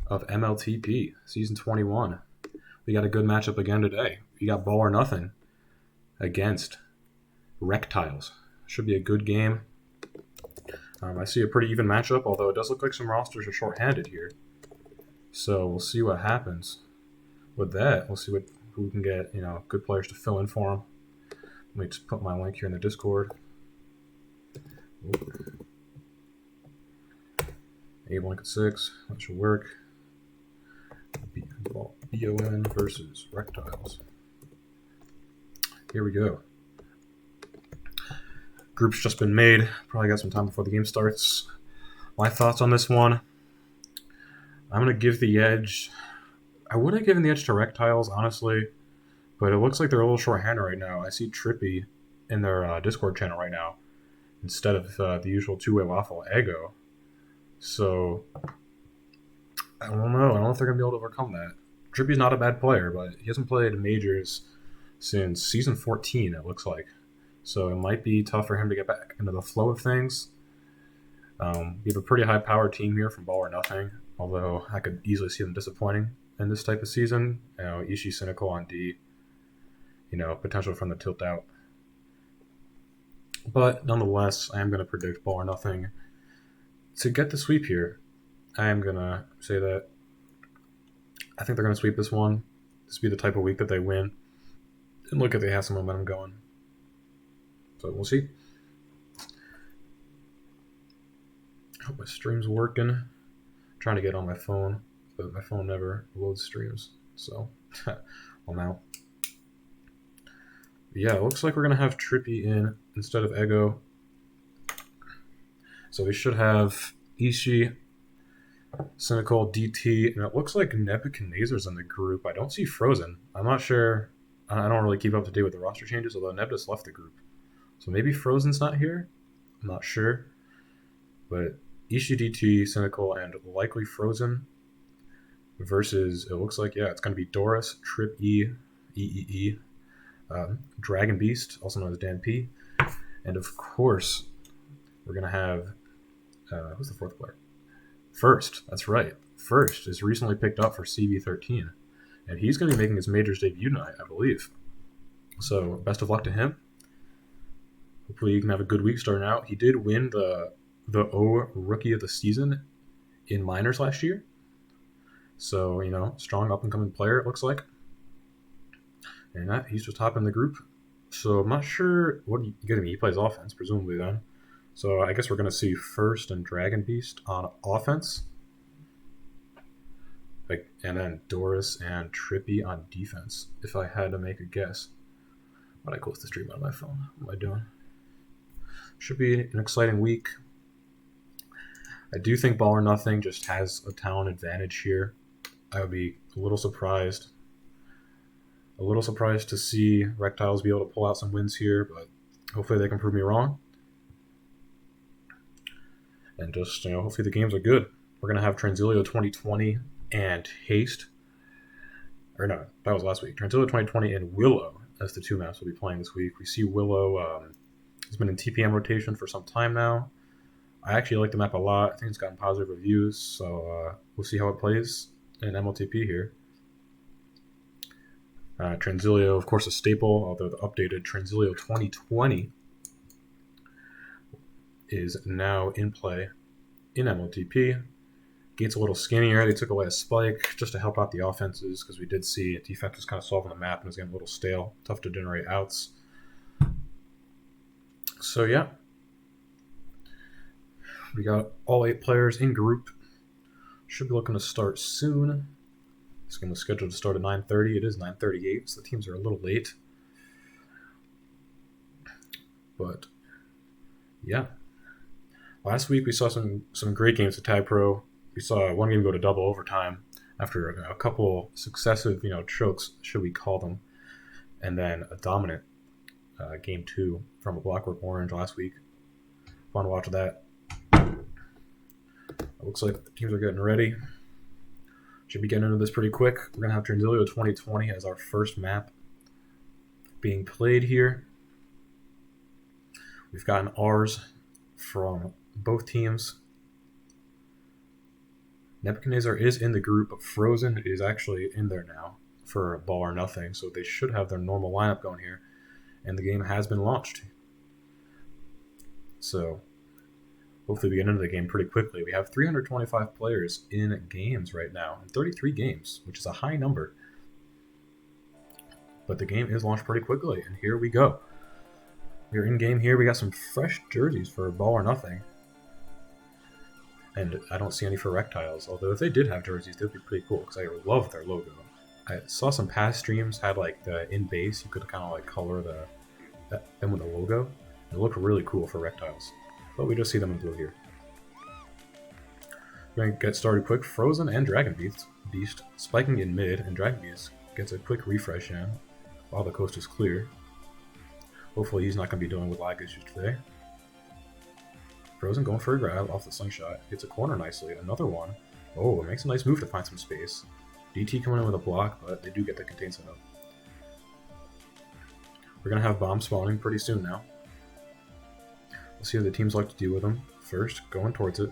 of MLTP Season 21. We got a good matchup again today. We got Ball or Nothing against Rektiles. Should be a good game. I see a pretty even matchup, although it does look like some rosters are short-handed here. So we'll see what happens with that. We'll see who we can get, good players to fill in for them. Let me just put my link here in the Discord. Abe link at 6. That should work. BON versus Rektiles. Here we go. Group's just been made. Probably got some time before the game starts. My thoughts on this one. I'm going to give the edge. I would have given the edge to Rektiles, honestly, but it looks like they're a little short-handed right now. I see Trippy in their Discord channel right now instead of the usual two-way waffle Ego. So I don't know. I don't know if they're going to be able to overcome that. Trippy's not a bad player, but he hasn't played majors since Season 14, it looks like. So it might be tough for him to get back into the flow of things. We have a pretty high-powered team here from Ball or Nothing, although I could easily see them disappointing in this type of season. Ishii Cynical on D, potential from the tilt out. But nonetheless, I am going to predict Ball or Nothing to get the sweep here. I am going to say that I think they're going to sweep this one. This will be the type of week that they win. And look at they have some momentum going. So we'll see. Hope my stream's working. I'm trying to get on my phone, but my phone never loads streams. So, well now. Yeah, it looks like we're going to have Trippy in instead of Ego. So we should have Ishii, Cynical, DT, and it looks like Nebuchadnezzar's in the group. I don't see Frozen. I'm not sure. I don't really keep up to date with the roster changes, although Neb just left the group. So maybe Frozen's not here? I'm not sure. But Ishii, DT, Cynical, and likely Frozen versus, it looks like, it's going to be Doris, Trip E, EEE, Dragon Beast, also known as Dan P. And of course, we're going to have, who's the fourth player? First, that's right. First is recently picked up for CB13. And he's going to be making his majors debut tonight, I believe. So, best of luck to him. Hopefully he can have a good week starting out. He did win the O Rookie of the Season in minors last year. So, strong up-and-coming player, it looks like. And he's just top in the group. So I'm not sure what he plays offense, presumably then. So I guess we're going to see First and Dragon Beast on offense. And then Doris and Trippy on defense, if I had to make a guess. But I closed the stream on my phone. What am I doing? Should be an exciting week. I do think Ball or Nothing just has a talent advantage here. I would be a little surprised to see Rektiles be able to pull out some wins here, but hopefully they can prove me wrong. And just, hopefully the games are good. We're going to have Transilio 2020 and Haste. Or no, that was last week. Transilio 2020 and Willow as the two maps we'll be playing this week. We see Willow has been in TPM rotation for some time now. I actually like the map a lot. I think it's gotten positive reviews, so we'll see how it plays in MLTP here. Transilio, of course, a staple, although the updated Transilio 2020 is now in play in MLTP. Gate's a little skinnier. They took away a spike just to help out the offenses because we did see defense was kind of solving the map and was getting a little stale. Tough to generate outs. So, yeah. We got all 8 players in group. Should be looking to start soon. It's going to schedule to start at 9:30. It is 9:38, so the teams are a little late. But, yeah. Last week we saw some great games at Tag Pro. We saw one game go to double overtime after a couple successive, chokes, should we call them, and then a dominant game 2 from a Blockwork Orange last week. Fun to watch that. It looks like the teams are getting ready. Should be getting into this pretty quick. We're going to have Transilio 2020 as our first map being played here. We've gotten R's from both teams. Nebuchadnezzar is in the group, but Frozen is actually in there now for Ball or Nothing, so they should have their normal lineup going here. And the game has been launched. So hopefully we get into the game pretty quickly. We have 325 players in games right now, and 33 games, which is a high number. But the game is launched pretty quickly, and here we go. We're in game here. We got some fresh jerseys for Ball or Nothing. And I don't see any for Rektiles, although if they did have jerseys, they'd be pretty cool, because I love their logo. I saw some past streams had like the in base, you could kind of like color them with the logo. It looked really cool for Rektiles, but we just see them in blue here. We're going to get started quick. Frozen and Dragon Beast spiking in mid, and Dragon Beast gets a quick refresh in while the coast is clear. Hopefully he's not going to be dealing with lag issues today. Frozen going for a grab off the slingshot. Hits a corner nicely. Another one. Oh, it makes a nice move to find some space. DT coming in with a block, but they do get the contain set up. We're going to have bombs spawning pretty soon now. We'll see what the teams like to do with them. First, going towards it.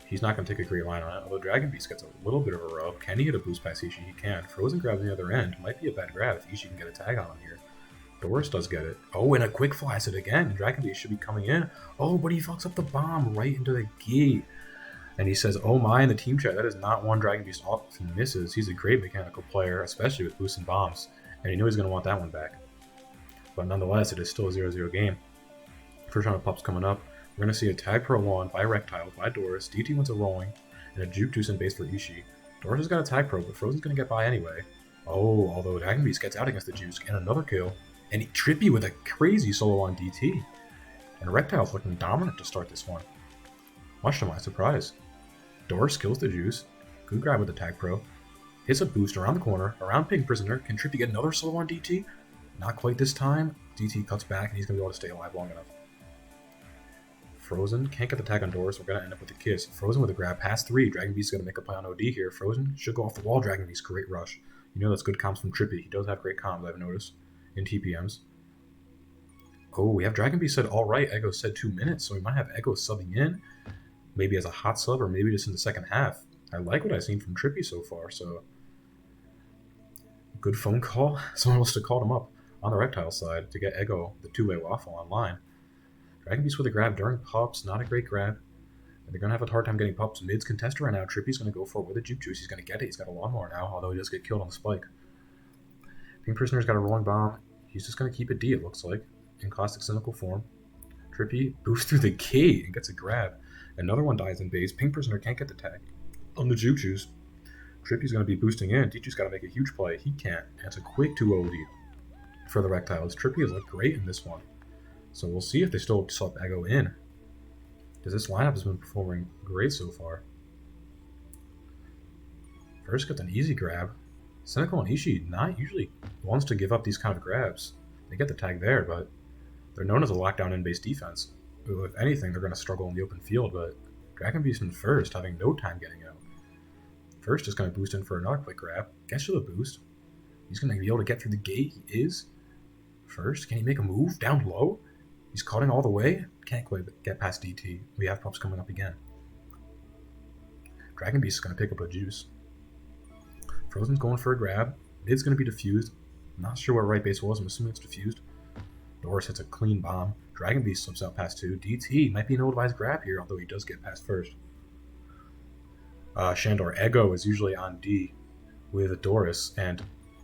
He's not going to take a great line on it, although Dragon Beast gets a little bit of a rub. Can he get a boost past Ishii? He can. Frozen grabs the other end. Might be a bad grab if Ishii can get a tag on him here. Doris does get it. Oh, and a quick flash it again. Dragon Beast should be coming in. Oh, but he fucks up the bomb right into the gate. And he says, oh my, in the team chat, that is not one Dragon Beast often misses. He's a great mechanical player, especially with boosts and bombs. And you know he's going to want that one back. But nonetheless, it is still a 0-0 game. First round of pups coming up. We're going to see a tag pro 1 by Rektiles, by Doris. DT wins a rolling, and a juke juice in base for Ishii. Doris has got a tag pro, but Frozen's going to get by anyway. Oh, although Dragon Beast gets out against the juice, and another kill. And Trippy with a crazy solo on DT. And Rektiles looking dominant to start this one. Much to my surprise. Doris kills the juice. Good grab with the tag pro. Hits a boost around the corner, around Pink Prisoner. Can Trippy get another solo on DT? Not quite this time. DT cuts back, and he's going to be able to stay alive long enough. Frozen can't get the tag on Doris. We're going to end up with a kiss. Frozen with a grab past 3. Dragon Beast is going to make a play on OD here. Frozen should go off the wall. Dragon Beast, great rush. You know that's good comms from Trippy. He does have great comms, I've noticed, in TPMs. Oh, we have Dragon Beast said alright. Ego said 2 minutes, so we might have Ego subbing in. Maybe as a hot sub, or maybe just in the second half. I like what I've seen from Trippy so far, so... Good phone call. Someone must have called him up on the Rektiles side to get Ego, the two-way waffle, online. Dragon Beast with a grab during pups, not a great grab. And they're going to have a hard time getting pups. Mid's contested right now. Trippy's going to go for it with a juke juice. He's going to get it. He's got a lawnmower now, although he does get killed on the spike. Pink Prisoner's got a rolling bomb. He's just going to keep it D, it looks like, in classic cynical form. Trippy boosts through the gate and gets a grab. Another one dies in base. Pink Prisoner can't get the tag on the juke juice. Trippy's going to be boosting in. Tichu's got to make a huge play. He can't. That's a quick 2-0 lead for the Rektiles. Trippy has looked great in this one. So we'll see if they still sub Ego in. Because this lineup has been performing great so far. First gets an easy grab. Cynical and Ishii not usually wants to give up these kind of grabs. They get the tag there, but they're known as a lockdown in-base defense. If anything, they're going to struggle in the open field, but Dragon Beast in first, having no time getting out. First is going to boost in for another quick grab. Gets to the boost. He's going to be able to get through the gate. He is. First, can he make a move down low? He's cutting all the way. Can't quite get past DT. We have pups coming up again. Dragon Beast is going to pick up a juice. Frozen's going for a grab. Mid's going to be diffused. I'm not sure what right base was. I'm assuming it's diffused. Doris hits a clean bomb. Dragon Beast slips out past 2. DT might be an ill-advised grab here, although he does get past first. Shandor Ego is usually on D with Doris, and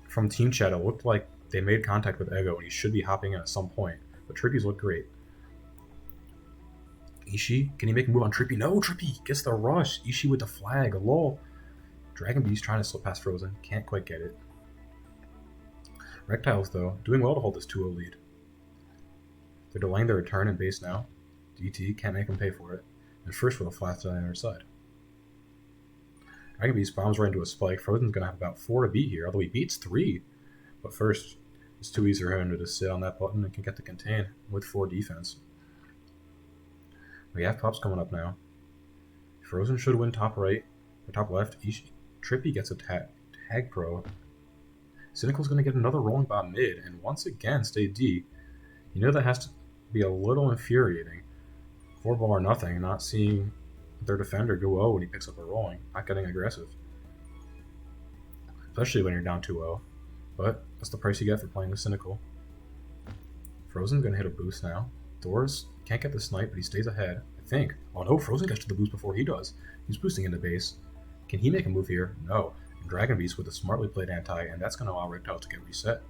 from team chat it looked like they made contact with Ego and he should be hopping in at some point. But Trippy's look great. Ishii, can he make a move on Trippy? No, Trippy gets the rush. Ishii with the flag, lol. Dragon Beast trying to slip past Frozen, can't quite get it. Rektiles, though, doing well to hold this 2-0 lead. They're delaying their return in base now. DT can't make them pay for it. And first with a flat on the other side. Dragon Beast bombs right into a spike. Frozen's going to have about 4 to beat here, although he beats 3. But first, it's too easy for him to just sit on that button and can get the contain with 4 defense. We have pops coming up now. Frozen should win top right, or top left. Trippy gets a tag pro. Cynical's going to get another rolling bomb mid, and once again stay D. You know that has to be a little infuriating. 4 ball or nothing, not seeing their defender go 0 when he picks up a rolling, not getting aggressive. Especially when you're down 2-0. But that's the price you get for playing with Cynical. Frozen's going to hit a boost now. Doors can't get the snipe, but he stays ahead, I think. Oh no, Frozen gets to the boost before he does. He's boosting into base. Can he make a move here? No. And Dragon Beast with a smartly played anti, and that's going to allow Rektiles to get reset.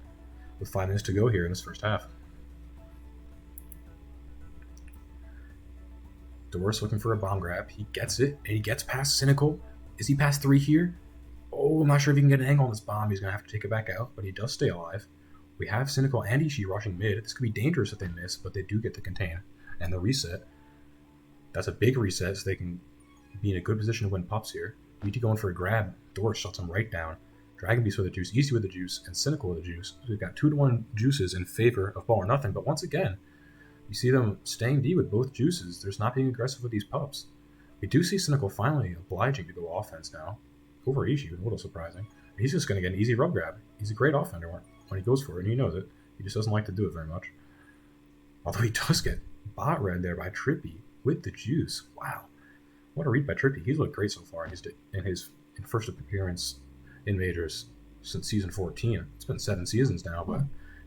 With 5 minutes to go here in this first half. Doris looking for a bomb grab. He gets it, and he gets past Cynical. Is he past 3 here? Oh, I'm not sure if he can get an angle on this bomb. He's going to have to take it back out, but he does stay alive. We have Cynical and Ishii rushing mid. This could be dangerous if they miss, but they do get the contain and the reset. That's a big reset, so they can be in a good position to win pups here. DT going for a grab. Doris shuts him right down. Dragon Beast with the juice, Ishii with the juice, and Cynical with the juice. So we've got 2-1 juices in favor of Ball or Nothing, but once again, you see them staying D with both juices. There's not being aggressive with these pups. We do see Cynical finally obliging to go offense now. Over Ishii, a little surprising. He's just going to get an easy rub grab. He's a great offender when he goes for it, and he knows it. He just doesn't like to do it very much. Although he does get bot read there by Trippy with the juice. Wow. What a read by Trippy. He's looked great so far in his first appearance in Majors since season 14. It's been 7 seasons now, but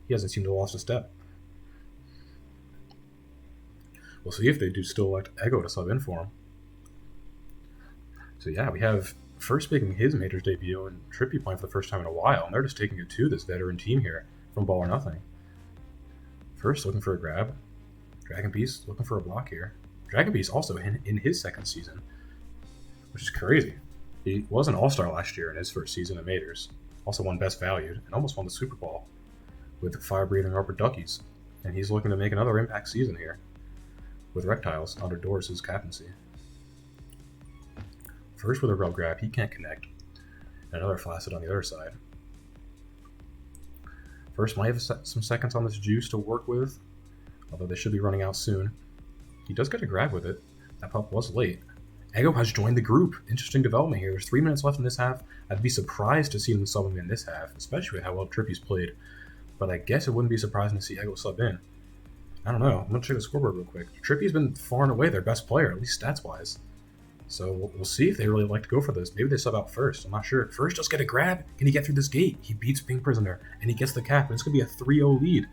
he hasn't seemed to have lost a step. We'll see if they do still elect Ego to sub in for him. So yeah, we have first making his Majors debut and Trippy playing for the first time in a while, and they're just taking it to this veteran team here from Ball or Nothing. First looking for a grab. Dragon Beast looking for a block here. Dragon Beast also in his second season, which is crazy. He was an all-star last year in his first season at Majors. Also won Best Valued and almost won the Super Bowl with fire-breathing Rubber Duckies. And he's looking to make another impact season here with Rektiles under Doris' captaincy. First with a rub grab, he can't connect. And another Flaccid on the other side. First might have some seconds on this juice to work with, although they should be running out soon. He does get a grab with it. That pup was late. Ego has joined the group. Interesting development here. There's 3 minutes left in this half. I'd be surprised to see them sub him in this half, especially with how well Trippy's played. But I guess it wouldn't be surprising to see Ego sub in. I don't know. I'm going to check the scoreboard real quick. Trippy's been far and away their best player, at least stats-wise. So we'll see if they really like to go for this. Maybe they sub out first. I'm not sure. First, just get a grab. Can he get through this gate? He beats Pink Prisoner, and he gets the cap. And it's going to be a 3-0 lead.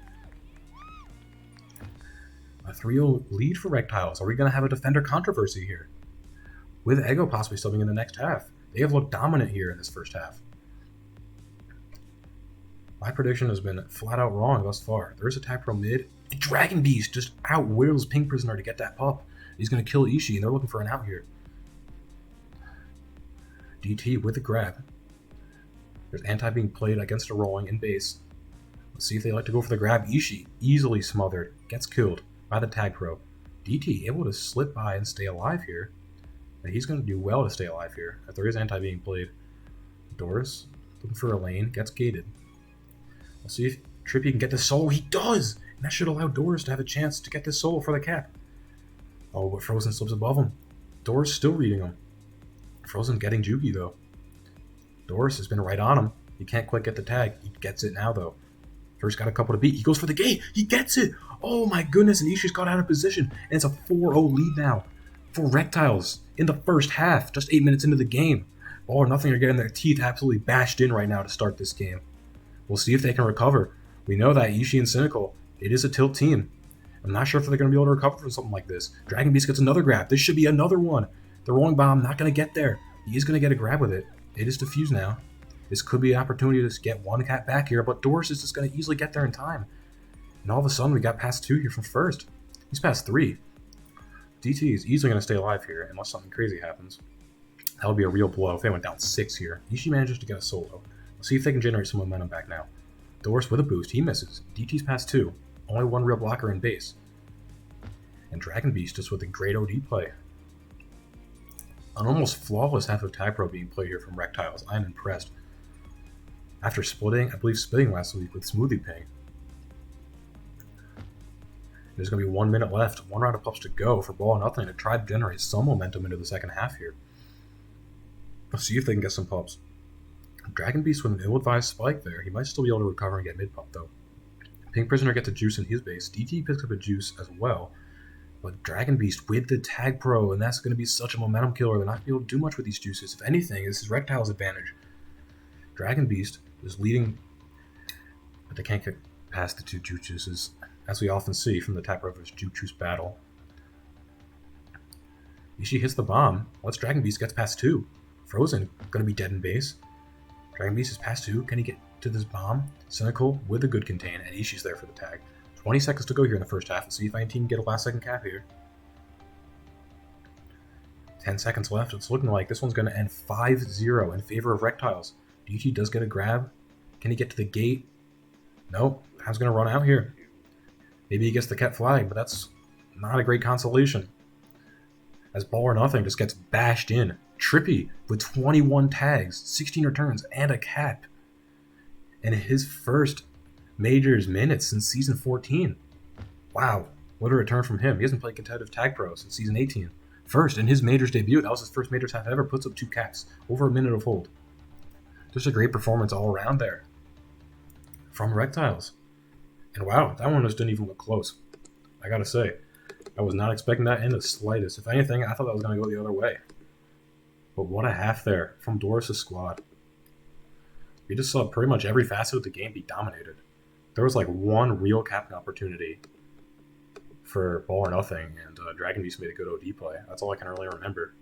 A 3-0 lead for Rektiles. Are we going to have a defender controversy here? With Ego possibly subbing in the next half. They have looked dominant here in this first half. My prediction has been flat out wrong thus far. There's a tag pro mid. Dragon Beast just outwills Pink Prisoner to get that pup. He's going to kill Ishii, and they're looking for an out here. DT with a grab. There's anti being played against a rolling in base. Let's see if they like to go for the grab. Ishii, easily smothered, gets killed by the tag pro. DT able to slip by and stay alive here. And he's going to do well to stay alive here, if there is anti being played. Doris, looking for a lane, gets gated. We'll see if Trippy can get this solo. He does! And that should allow Doris to have a chance to get this solo for the cap. Oh, but Frozen slips above him. Doris still reading him. Frozen getting jukey, though. Doris has been right on him. He can't quite get the tag. He gets it now, though. First got a couple to beat. He goes for the gate. He gets it! Oh my goodness, and Ishii's got out of position. And it's a 4-0 lead now for Rektiles in the first half, just 8 minutes into the game. Ball or Nothing are getting their teeth absolutely bashed in right now to start this game. We'll see if they can recover. We know that Ishii and Cynical, it is a tilt team. I'm not sure if they're going to be able to recover from something like this. Dragon Beast gets another grab. This should be another one. The rolling bomb, not going to get there. He is going to get a grab with it. It is defused now. This could be an opportunity to get one cap back here, but Doris is just going to easily get there in time. And all of a sudden, we got past 2 here from first. He's past 3. DT is easily going to stay alive here, unless something crazy happens. That would be a real blow if they went down 6 here. Ishii manages to get a solo. Let's see if they can generate some momentum back now. Doris with a boost. He misses. DT's past 2. Only one real blocker in base. And Dragon Beast just with a great OD play. An almost flawless half of tag pro being played here from Rektiles. I am impressed. After splitting last week with Smoothie Ping. There's going to be 1 minute left. 1 round of pups to go for Ball or Nothing to try to generate some momentum into the second half here. Let's see if they can get some pups. Dragon Beast with an ill-advised spike there. He might still be able to recover and get mid-pup, though. Pink Prisoner gets a juice in his base. DT picks up a juice as well. But Dragon Beast with the Tag Pro, and that's going to be such a momentum killer. They're not going to be able to do much with these juices. If anything, this is Rektiles' advantage. Dragon Beast is leading, but they can't get past the two juices, as we often see from the Tag Pro versus juice battle. Ishii hits the bomb. Once Dragon Beast gets past 2, Frozen going to be dead in base. Dragon Beast is past 2. Can he get to this bomb? Cynical with a good contain, and Ishii's there for the tag. 20 seconds to go here in the first half. Let's see if INT can get a last second cap here. 10 seconds left. It's looking like this one's going to end 5-0 in favor of Rektiles. DT does get a grab. Can he get to the gate? Nope. Time's going to run out here. Maybe he gets the cat flag, but that's not a great consolation. As Ball or Nothing just gets bashed in. Trippy with 21 tags, 16 returns, and a cap. And his first Majors minutes since Season 14. Wow, what a return from him. He hasn't played competitive Tag Pro since Season 18. First, in his Majors debut, that was his first Majors half ever, puts up 2 caps, over a minute of hold. Just a great performance all around there from Rektiles. And wow, that one just didn't even look close. I gotta say, I was not expecting that in the slightest. If anything, I thought that was going to go the other way. But what a half there from Doris' squad. We just saw pretty much every facet of the game be dominated. There was like one real capping opportunity for Ball or Nothing, and Dragon Beast made a good OD play. That's all I can really remember.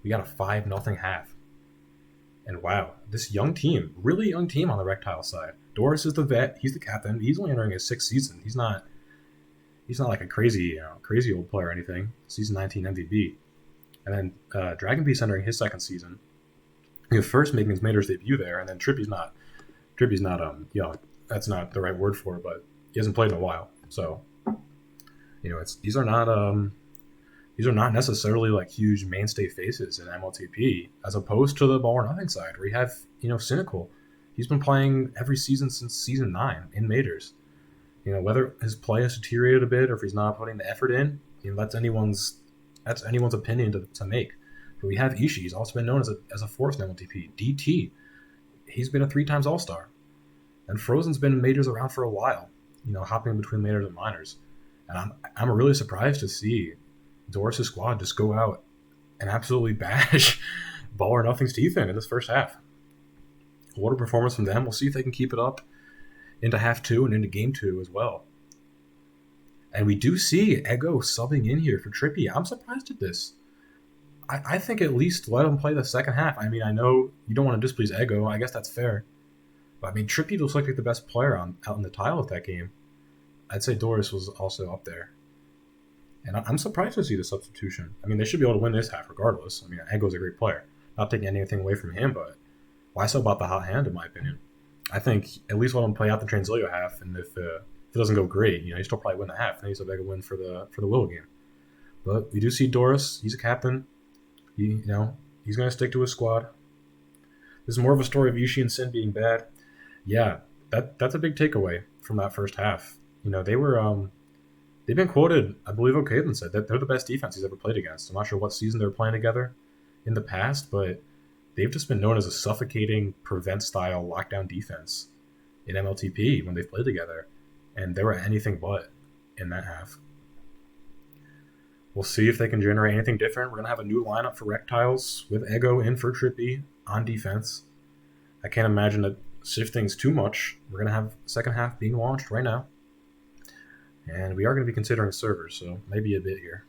We got a 5-0 half. And wow, this young team, really young team on the Rektiles side. Doris is the vet. He's the captain. He's only entering his 6th season. He's not like a crazy old player or anything. Season 19 MVP. And then Dragon Beast entering his 2nd season. He was first making his Majors debut there, and then Trippy's not young. That's not the right word for it, but he hasn't played in a while. So, these are not necessarily like huge mainstay faces in MLTP, as opposed to the Ball or Nothing side, where you have Cynical. He's been playing every season since Season 9 in Majors. Whether his play has deteriorated a bit or if he's not putting the effort in, that's anyone's opinion to make. But we have Ishii. He's also been known as a force in MLTP. DT, he's been a 3-times All-Star. And Frozen's been in Majors around for a while, hopping between Majors and Minors. And I'm really surprised to see Doris' squad just go out and absolutely bash Ball or Nothing's teeth in this first half. What a performance from them. We'll see if they can keep it up into half 2 and into game 2 as well. And we do see Ego subbing in here for Trippy. I'm surprised at this. I think at least let him play the second half. I mean, I know you don't want to displease Ego. I guess that's fair. But I mean, Trippy looks like the best player out in the tile of that game. I'd say Doris was also up there. And I'm surprised to see the substitution. I mean, they should be able to win this half regardless. I mean, Ego's a great player. Not taking anything away from him, but why so about the hot hand, in my opinion? I think at least let him play out the Transilio half, and if it doesn't go great, you still probably win the half. Then he's a big win for the Willow game. But we do see Doris. He's a captain. He's going to stick to his squad. This is more of a story of Ishii and Sin being bad. Yeah, that's a big takeaway from that first half. They've been quoted, I believe O'Kaden said, that they're the best defense he's ever played against. I'm not sure what season they were playing together in the past, but they've just been known as a suffocating prevent-style lockdown defense in MLTP when they've played together, and they were anything but in that half. We'll see if they can generate anything different. We're going to have a new lineup for Rektiles with Ego in for Trippy on defense. I can't imagine that shift things too much. We're going to have the second half being launched right now. And we are going to be considering servers, so maybe a bit here.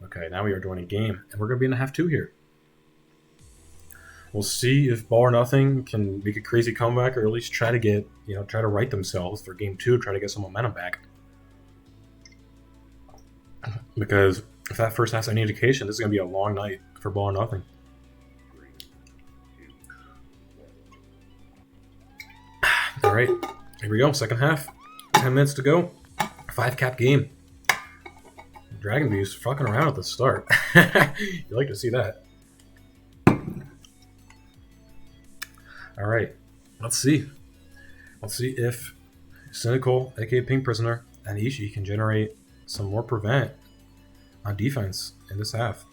Okay, now we are joining game, and we're going to be in a half 2 here. We'll see if Ball or Nothing can make a crazy comeback, or at least try to right themselves for game 2, try to get some momentum back. Because if that first half's any indication, this is going to be a long night for Ball or Nothing. All right, here we go, second half. 10 minutes to go. 5-cap game. Dragon Beast fucking around at the start. You like to see that. All right, let's see. Let's see if Cynical, aka Pink Prisoner, and Ishii can generate some more prevent on defense in this half.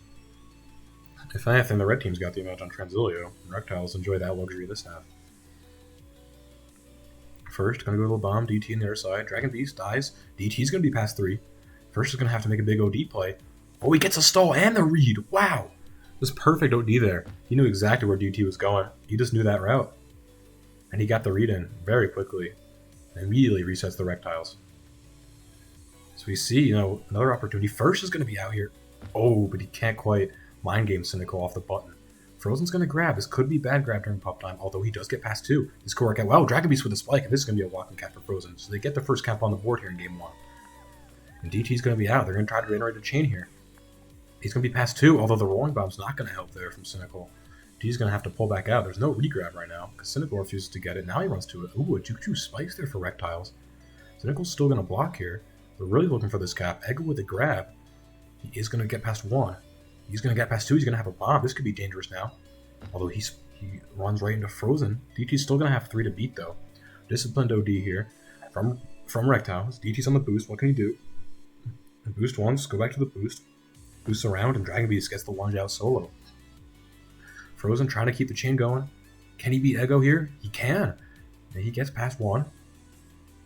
If anything, the red team's got the advantage on Transilio, and Rektiles enjoy that luxury this half. First, gonna go a little bomb, DT on the other side. Dragon Beast dies. DT's gonna be past 3. First is gonna have to make a big OD play. Oh, he gets a stall and the read. Wow. This perfect OD there. He knew exactly where DT was going. He just knew that route. And he got the read in very quickly. And immediately resets the Rektiles. So we see, another opportunity. First is gonna be out here. Oh, but he can't quite mind game Cynical off the button. Frozen's going to grab. This could be bad grab during pop time, although he does get past 2. This could work out well. Dragon Beast with a spike, and this is going to be a walking cap for Frozen. So they get the first cap on the board here in game 1. And DT's going to be out. They're going to try to generate a chain here. He's going to be past 2, although the Rolling Bomb's not going to help there from Cynical. DT's going to have to pull back out. There's no regrab right now, because Cynical refuses to get it. Now he runs to it. Ooh, a Juke spikes there for Rektiles. Cynical's still going to block here. They're really looking for this cap. Ego with a grab. He is going to get past 1. He's going to get past 2. He's going to have a bomb. This could be dangerous now. Although he runs right into Frozen. DT's still going to have 3 to beat, though. Disciplined OD here from Rektiles. DT's on the boost. What can he do? Boost once. Go back to the boost. Boosts around, and Dragon Beast gets the lunge out solo. Frozen trying to keep the chain going. Can he beat Ego here? He can. And he gets past 1.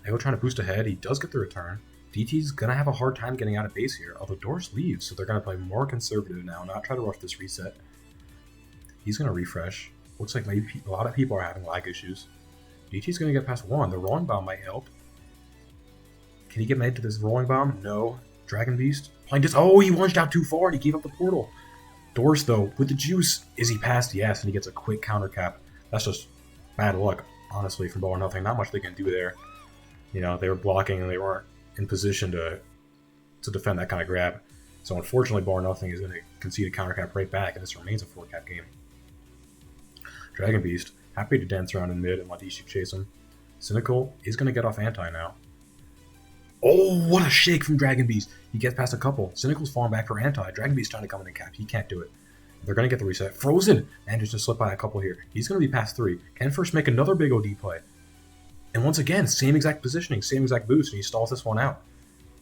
Ego trying to boost ahead. He does get the return. DT's going to have a hard time getting out of base here. Although Doris leaves, so they're going to play more conservative now, not try to rush this reset. He's going to refresh. Looks like maybe a lot of people are having lag issues. DT's going to get past 1. The Rolling Bomb might help. Can he get made to this Rolling Bomb? No. Dragon Beast. Playing this. Oh, he lunged out too far and he gave up the portal. Doris, though, with the juice. Is he past? Yes, and he gets a quick counter cap. That's just bad luck, honestly, from Bow or Nothing. Not much they can do there. They were blocking and they weren't in position to defend that kind of grab. So unfortunately, Bow or Nothing is going to concede a counter cap right back, and this remains a 4-cap game. Dragon Beast, happy to dance around in mid and let Ishii chase him. Cynical is going to get off anti now. Oh, what a shake from Dragon Beast. He gets past a couple. Cynical's falling back for anti. Dragon Beast trying to come in and cap. He can't do it. They're going to get the reset. Frozen manages to slip by a couple here. He's going to be past 3. Can first make another big OD play. And once again, same exact positioning, same exact boost, and he stalls this one out.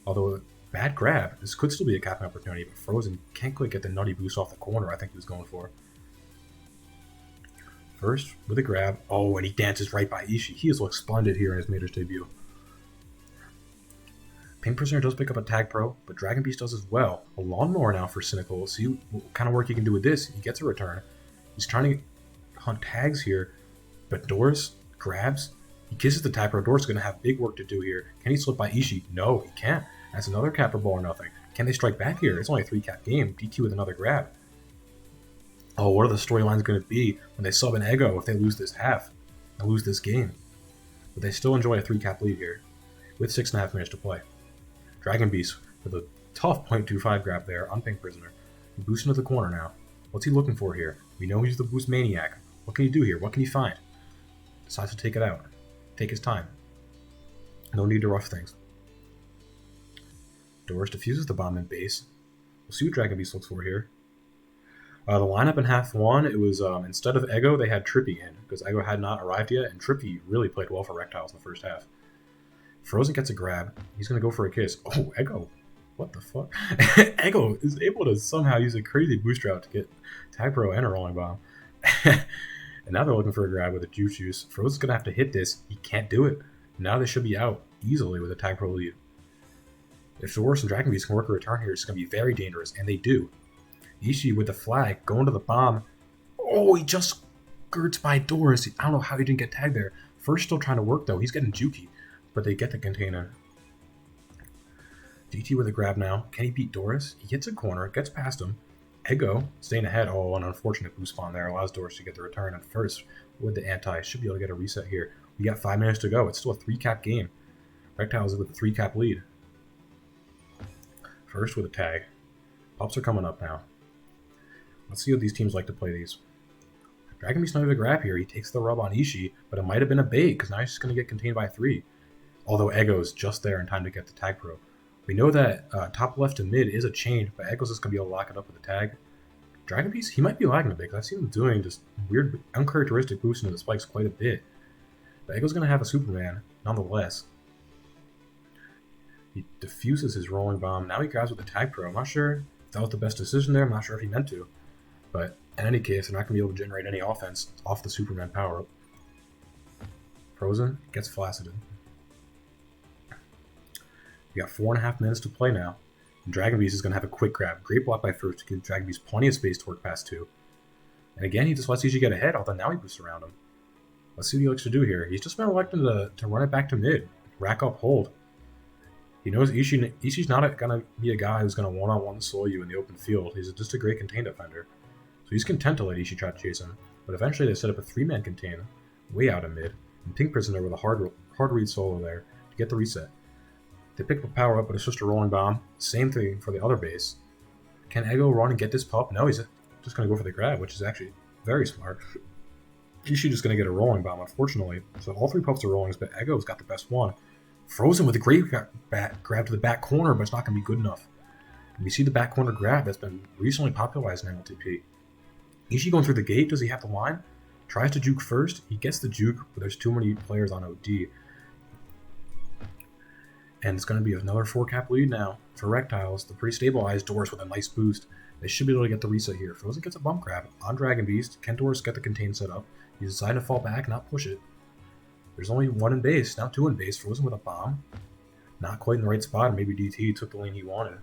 Although, bad grab. This could still be a capping opportunity, but Frozen can't quite get the nutty boost off the corner I think he was going for. First, with a grab. Oh, and he dances right by Ishii. He has looked splendid here in his Mater's debut. Pink Prisoner does pick up a tag pro, but Dragon Beast does as well. A lawnmower now for Cynical. See what kind of work he can do with this. He gets a return. He's trying to hunt tags here, but Doris grabs. He kisses the tag pro. Doris is going to have big work to do here. Can he slip by Ishii? No, he can't. That's another cap for Bow or Nothing. Can they strike back here? It's only a 3-cap game. DT with another grab. Oh, what are the storylines going to be when they sub an Ego if they lose this half and lose this game? But they still enjoy a 3-cap lead here with 6.5 minutes to play. Dragon Beast with a tough 0.25 grab there on Pink Prisoner. He boosts into the corner now. What's he looking for here? We know he's the boost maniac. What can he do here? What can he find? Decides to take it out. Take his time. No need to rush things. Doris defuses the bomb in base. We'll see what Dragon Beast looks for here. The lineup in half 1, it was instead of Ego, they had Trippy in, because Ego had not arrived yet, and Trippy really played well for Rektiles in the first half. Frozen gets a grab. He's going to go for a kiss. Oh, Ego. What the fuck? Ego is able to somehow use a crazy boost route to get Tag Pro and a Rolling Bomb. And now they're looking for a grab with a Juice. Frozen's going to have to hit this. He can't do it. Now they should be out easily with a Tag Pro lead. If Doris and Dragon Beast can work a return here, it's going to be very dangerous, and they do. Ishii with the flag, going to the bomb. Oh, he just skirts by Doris. I don't know how he didn't get tagged there. First still trying to work, though. He's getting jukey, but they get the container. DT with a grab now. Can he beat Doris? He hits a corner, gets past him. Ego staying ahead. Oh, an unfortunate boost spawn there. Allows Doris to get the return. And first, with the anti, should be able to get a reset here. We got 5 minutes to go. It's still a 3-cap game. Rektiles with a 3-cap lead. First with a tag. Pops are coming up now. Let's see how these teams like to play these. Dragon Beast not even a grab here. He takes the rub on Ishii, but it might have been a bait because now he's just going to get contained by 3. Although Ego's just there in time to get the tag pro. We know that top left to mid is a chain, but Ego's just going to be able to lock it up with the tag. Dragon Beast, he might be lagging a bit because I've seen him doing just weird, uncharacteristic boosts into the spikes quite a bit. But Ego's going to have a Superman, nonetheless. He diffuses his rolling bomb. Now he grabs with the tag pro. I'm not sure if that was the best decision there. I'm not sure if he meant to. But in any case, they're not going to be able to generate any offense off the Superman power-up. Frozen gets flaccided. We got 4.5 minutes to play now. And Dragon Beast is going to have a quick grab. Great block by First to give Dragon Beast plenty of space to work past 2. And again, he just lets Ishii get ahead, although now he boosts around him. Let's see what he likes to do here. He's just been electing to run it back to mid. Rack up hold. He knows Ishii's not going to be a guy who's going to one-on-one solo you in the open field. He's just a great contain defender. So he's content to let Ishii try to chase him. But eventually they set up a 3-man contain way out of mid. And Pink Prisoner with a hard read solo there to get the reset. They pick up a power up, but it's just a rolling bomb. Same thing for the other base. Can Ego run and get this pup? No, he's just going to go for the grab, which is actually very smart. Ishii just going to get a rolling bomb, unfortunately. So all 3 pups are rollings, but Ego's got the best one. Frozen with a great grab to the back corner, but it's not going to be good enough. And we see the back corner grab that's been recently popularized in MLTP. Ishii going through the gate. Does he have the line? Tries to juke first. He gets the juke, but there's too many players on OD. And it's going to be another 4-cap lead now for Rektiles. The pretty stabilized Doris with a nice boost. They should be able to get the reset here. Frozen gets a bump grab on Dragon Beast. Can Doris get the contain set up? He's decided to fall back, not push it. There's only 1 in base, now 2 in base. Frozen with a bomb. Not quite in the right spot, and maybe DT took the lane he wanted.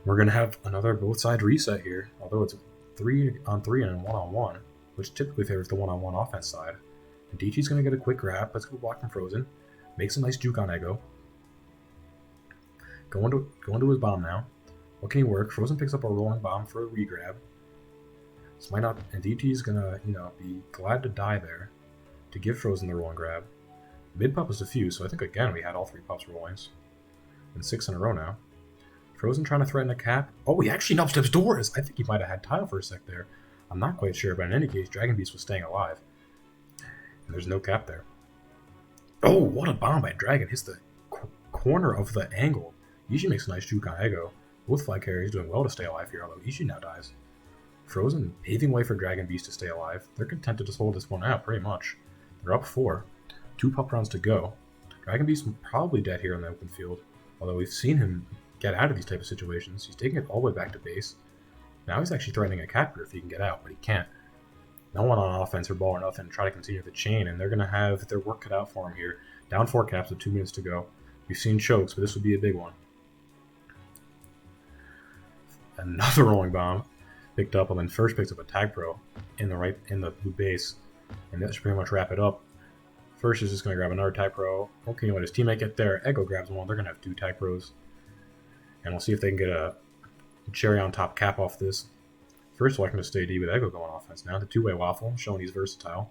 We're going to have another both side reset here, although it's 3-on-3 and 1-on-1, which typically favors the 1-on-1 offense side. And DT's going to get a quick grab. Let's go block from Frozen. Makes a nice juke on Ego. Going to his bomb now. What can he work? Frozen picks up a rolling bomb for a re-grab. This might not, and DT's going to, be glad to die there to give Frozen the rolling grab. Mid pup is diffused, so I think again we had all 3 pups rollings. And 6 in a row now. Frozen trying to threaten a cap. Oh, he actually no-steps Doors! I think he might have had tile for a sec there. I'm not quite sure, but in any case, Dragon Beast was staying alive. And there's no cap there. Oh, what a bomb by Dragon. Hits the corner of the angle. Ishii makes a nice juke on Ego. Both flag carriers doing well to stay alive here, although Ishii now dies. Frozen paving way for Dragon Beast to stay alive. They're content to just hold this one out, pretty much. They're up 4. 2 pup rounds to go. Dragon Beast probably dead here in the open field, although we've seen him get out of these type of situations. He's taking it all the way back to base. Now he's actually threatening a cap here if he can get out, but he can't. No one on offense or ball or nothing. Try to continue the chain, and they're going to have their work cut out for him here. Down 4 caps with 2 minutes to go. We've seen chokes, but this would be a big one. Another rolling bomb picked up, and then First picks up a tag pro in the blue base, and that should pretty much wrap it up. First is just going to grab another tag pro. Okay, let his teammate get there. Ego grabs one. They're going to have 2 tag pros, and we'll see if they can get a cherry on top cap off this. First selecting to stay D with Ego going offense. Now the 2-way waffle, showing he's versatile.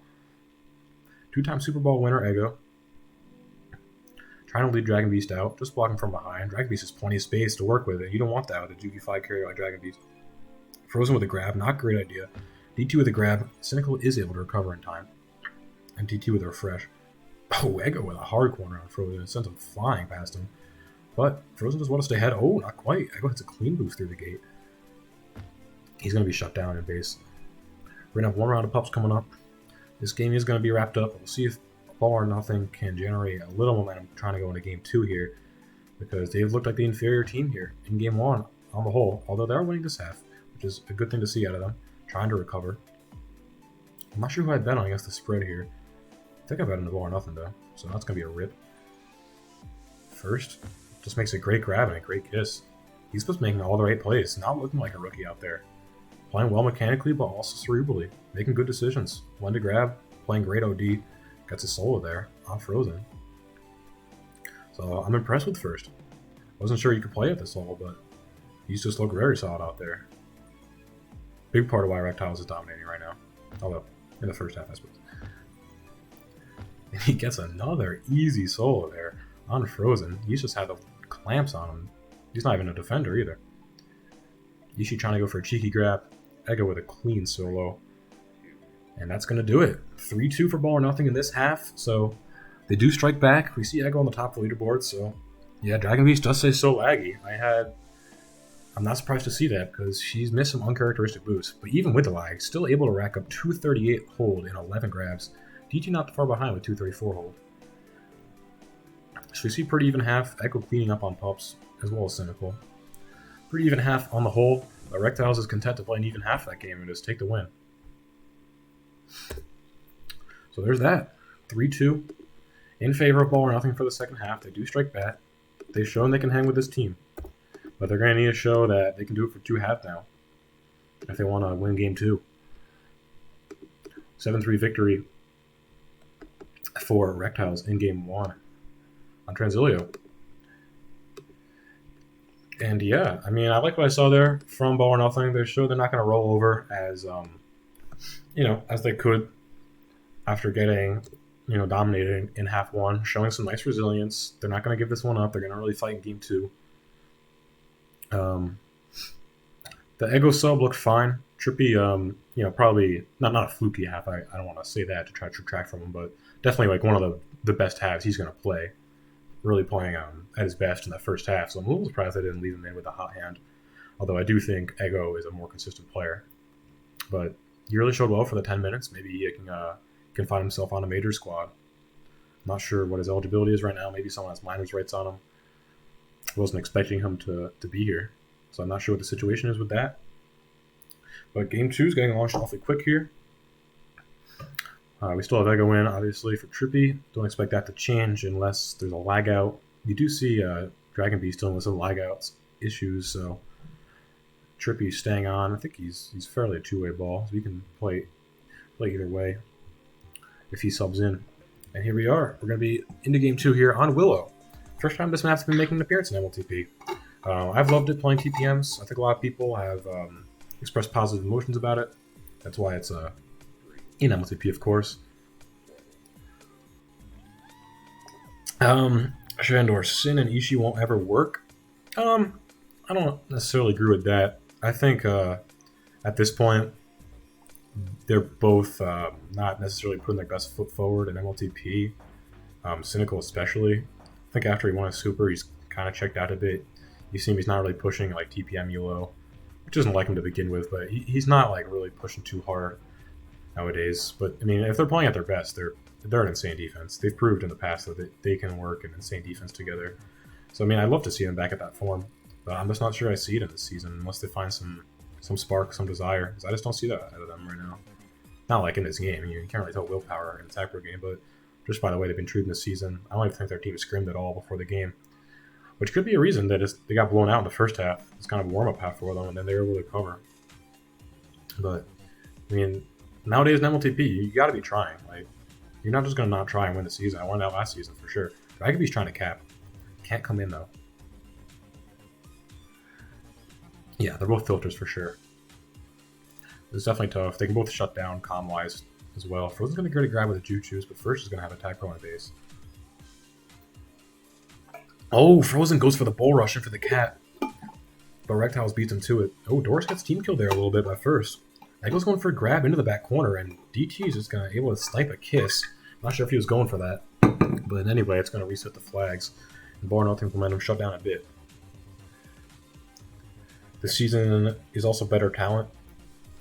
2-time Super Bowl winner Ego. Trying to lead Dragon Beast out, just blocking from behind. Dragon Beast has plenty of space to work with, and you don't want that with a Juki flag carrier like Dragon Beast. Frozen with a grab, not a great idea. DT with a grab, Cynical is able to recover in time. And DT with a refresh. Oh, Ego with a hard corner on Frozen, it sends him flying past him. But Frozen does want to stay ahead. Oh, not quite. Ego hits a clean boost through the gate. He's going to be shut down in base. We're going to have 1 round of pups coming up. This game is going to be wrapped up. We'll see if Ball or Nothing can generate a little momentum trying to go into game 2 here, because they've looked like the inferior team here in game 1 on the whole, although they are winning this half, which is a good thing to see out of them, trying to recover. I'm not sure who I bet on against the spread here. I think I bet on the Ball or Nothing though, so that's going to be a rip. First, just makes a great grab and a great kiss. He's just making all the right plays, not looking like a rookie out there. Playing well mechanically, but also cerebrally, making good decisions. When to grab, playing great OD, gets a solo there on Frozen. So I'm impressed with First. Wasn't sure you could play at this level, but he's just looked very solid out there. Big part of why Rektiles is dominating right now. Although, in the first half, I suppose. And he gets another easy solo there on Frozen. He's just had the clamps on him. He's not even a defender either. Ishii trying to go for a cheeky grab. Ego with a clean solo. And that's going to do it. 3-2 for Ball or Nothing in this half. So they do strike back. We see Ego on the top of the leaderboard. So yeah, Dragon Beast does say so laggy. I'm not surprised to see that because she's missed some uncharacteristic boosts. But even with the lag, still able to rack up 238 hold in 11 grabs. DT not far behind with 234 hold. So we see pretty even half. Ego cleaning up on pups as well as Cynical. Pretty even half on the whole. Rektiles is content to play an even half of that game and just take the win. So there's that. 3-2 in favor of Ball or Nothing for the second half. They do strike back. They've shown they can hang with this team. But they're going to need to show that they can do it for 2 halves now if they want to win game 2. 7-3 victory for Rektiles in game 1 on Transilio. And yeah, I mean, I like what I saw there from Ball or Nothing. They showed they're not going to roll over as, as they could after getting, dominated in half 1, showing some nice resilience. They're not going to give this one up. They're going to really fight in game 2. The Ego sub looked fine. Trippy, probably not a fluky half. I don't want to say that to try to subtract from him, but definitely like one of the best halves he's going to play. Really playing at his best in the first half. So I'm a little surprised I didn't leave him in with a hot hand. Although I do think Ego is a more consistent player. But he really showed well for the 10 minutes. Maybe he can find himself on a major squad. Not sure what his eligibility is right now. Maybe someone has minors rights on him. I wasn't expecting him to be here. So I'm not sure what the situation is with that. But game 2 is getting launched awfully quick here. We still have Ego in, obviously, for Trippy. Don't expect that to change unless there's a lag out. You do see Dragon Beast dealing with some lag outs issues, so Trippy staying on. I think he's fairly a two-way ball, so we can play either way if he subs in. And here we are. We're going to be into game 2 here on Willow. First time this map's been making an appearance in MLTP. I've loved it playing TPMs. I think a lot of people have expressed positive emotions about it. That's why it's in MLTP, of course. Shandor, Sin and Ishii won't ever work. I don't necessarily agree with that. I think at this point, they're both not necessarily putting their best foot forward in MLTP. Cynical especially. I think after he won a super, he's kind of checked out a bit. You see him, he's not really pushing like TPM ELO, which doesn't like him to begin with, but he's not like really pushing too hard nowadays. But I mean, if they're playing at their best, they're an insane defense. They've proved in the past that they can work an insane defense together. So I mean, I'd love to see them back at that form, but I'm just not sure I see it in this season unless they find some spark, some desire. Because I just don't see that out of them right now. Not like in this game. You can't really tell willpower in attack per game, but just by the way they've been treated this season, I don't even think their team scrimmed at all before the game, which could be a reason that they got blown out in the first half. It's kind of a warm-up half for them, and then they were able to cover. But I mean, nowadays in MLTP, you got to be trying. Like, you're not just going to not try and win the season. I won that last season for sure. Dragonbeast trying to cap. Can't come in, though. Yeah, they're both filters for sure. It's definitely tough. They can both shut down comm-wise as well. Frozen's going to go to grab with a Juju's, but first is going to have attack pro on base. Oh, Frozen goes for the bull rush and for the cat. But Rektiles beats him to it. Oh, Doris gets team killed there a little bit by first. Echo's going for a grab into the back corner, and DT is just going to able to snipe a kiss. Not sure if he was going for that. But anyway, it's going to reset the flags. And Bar Nothing's momentum shut down a bit. This season is also better talent.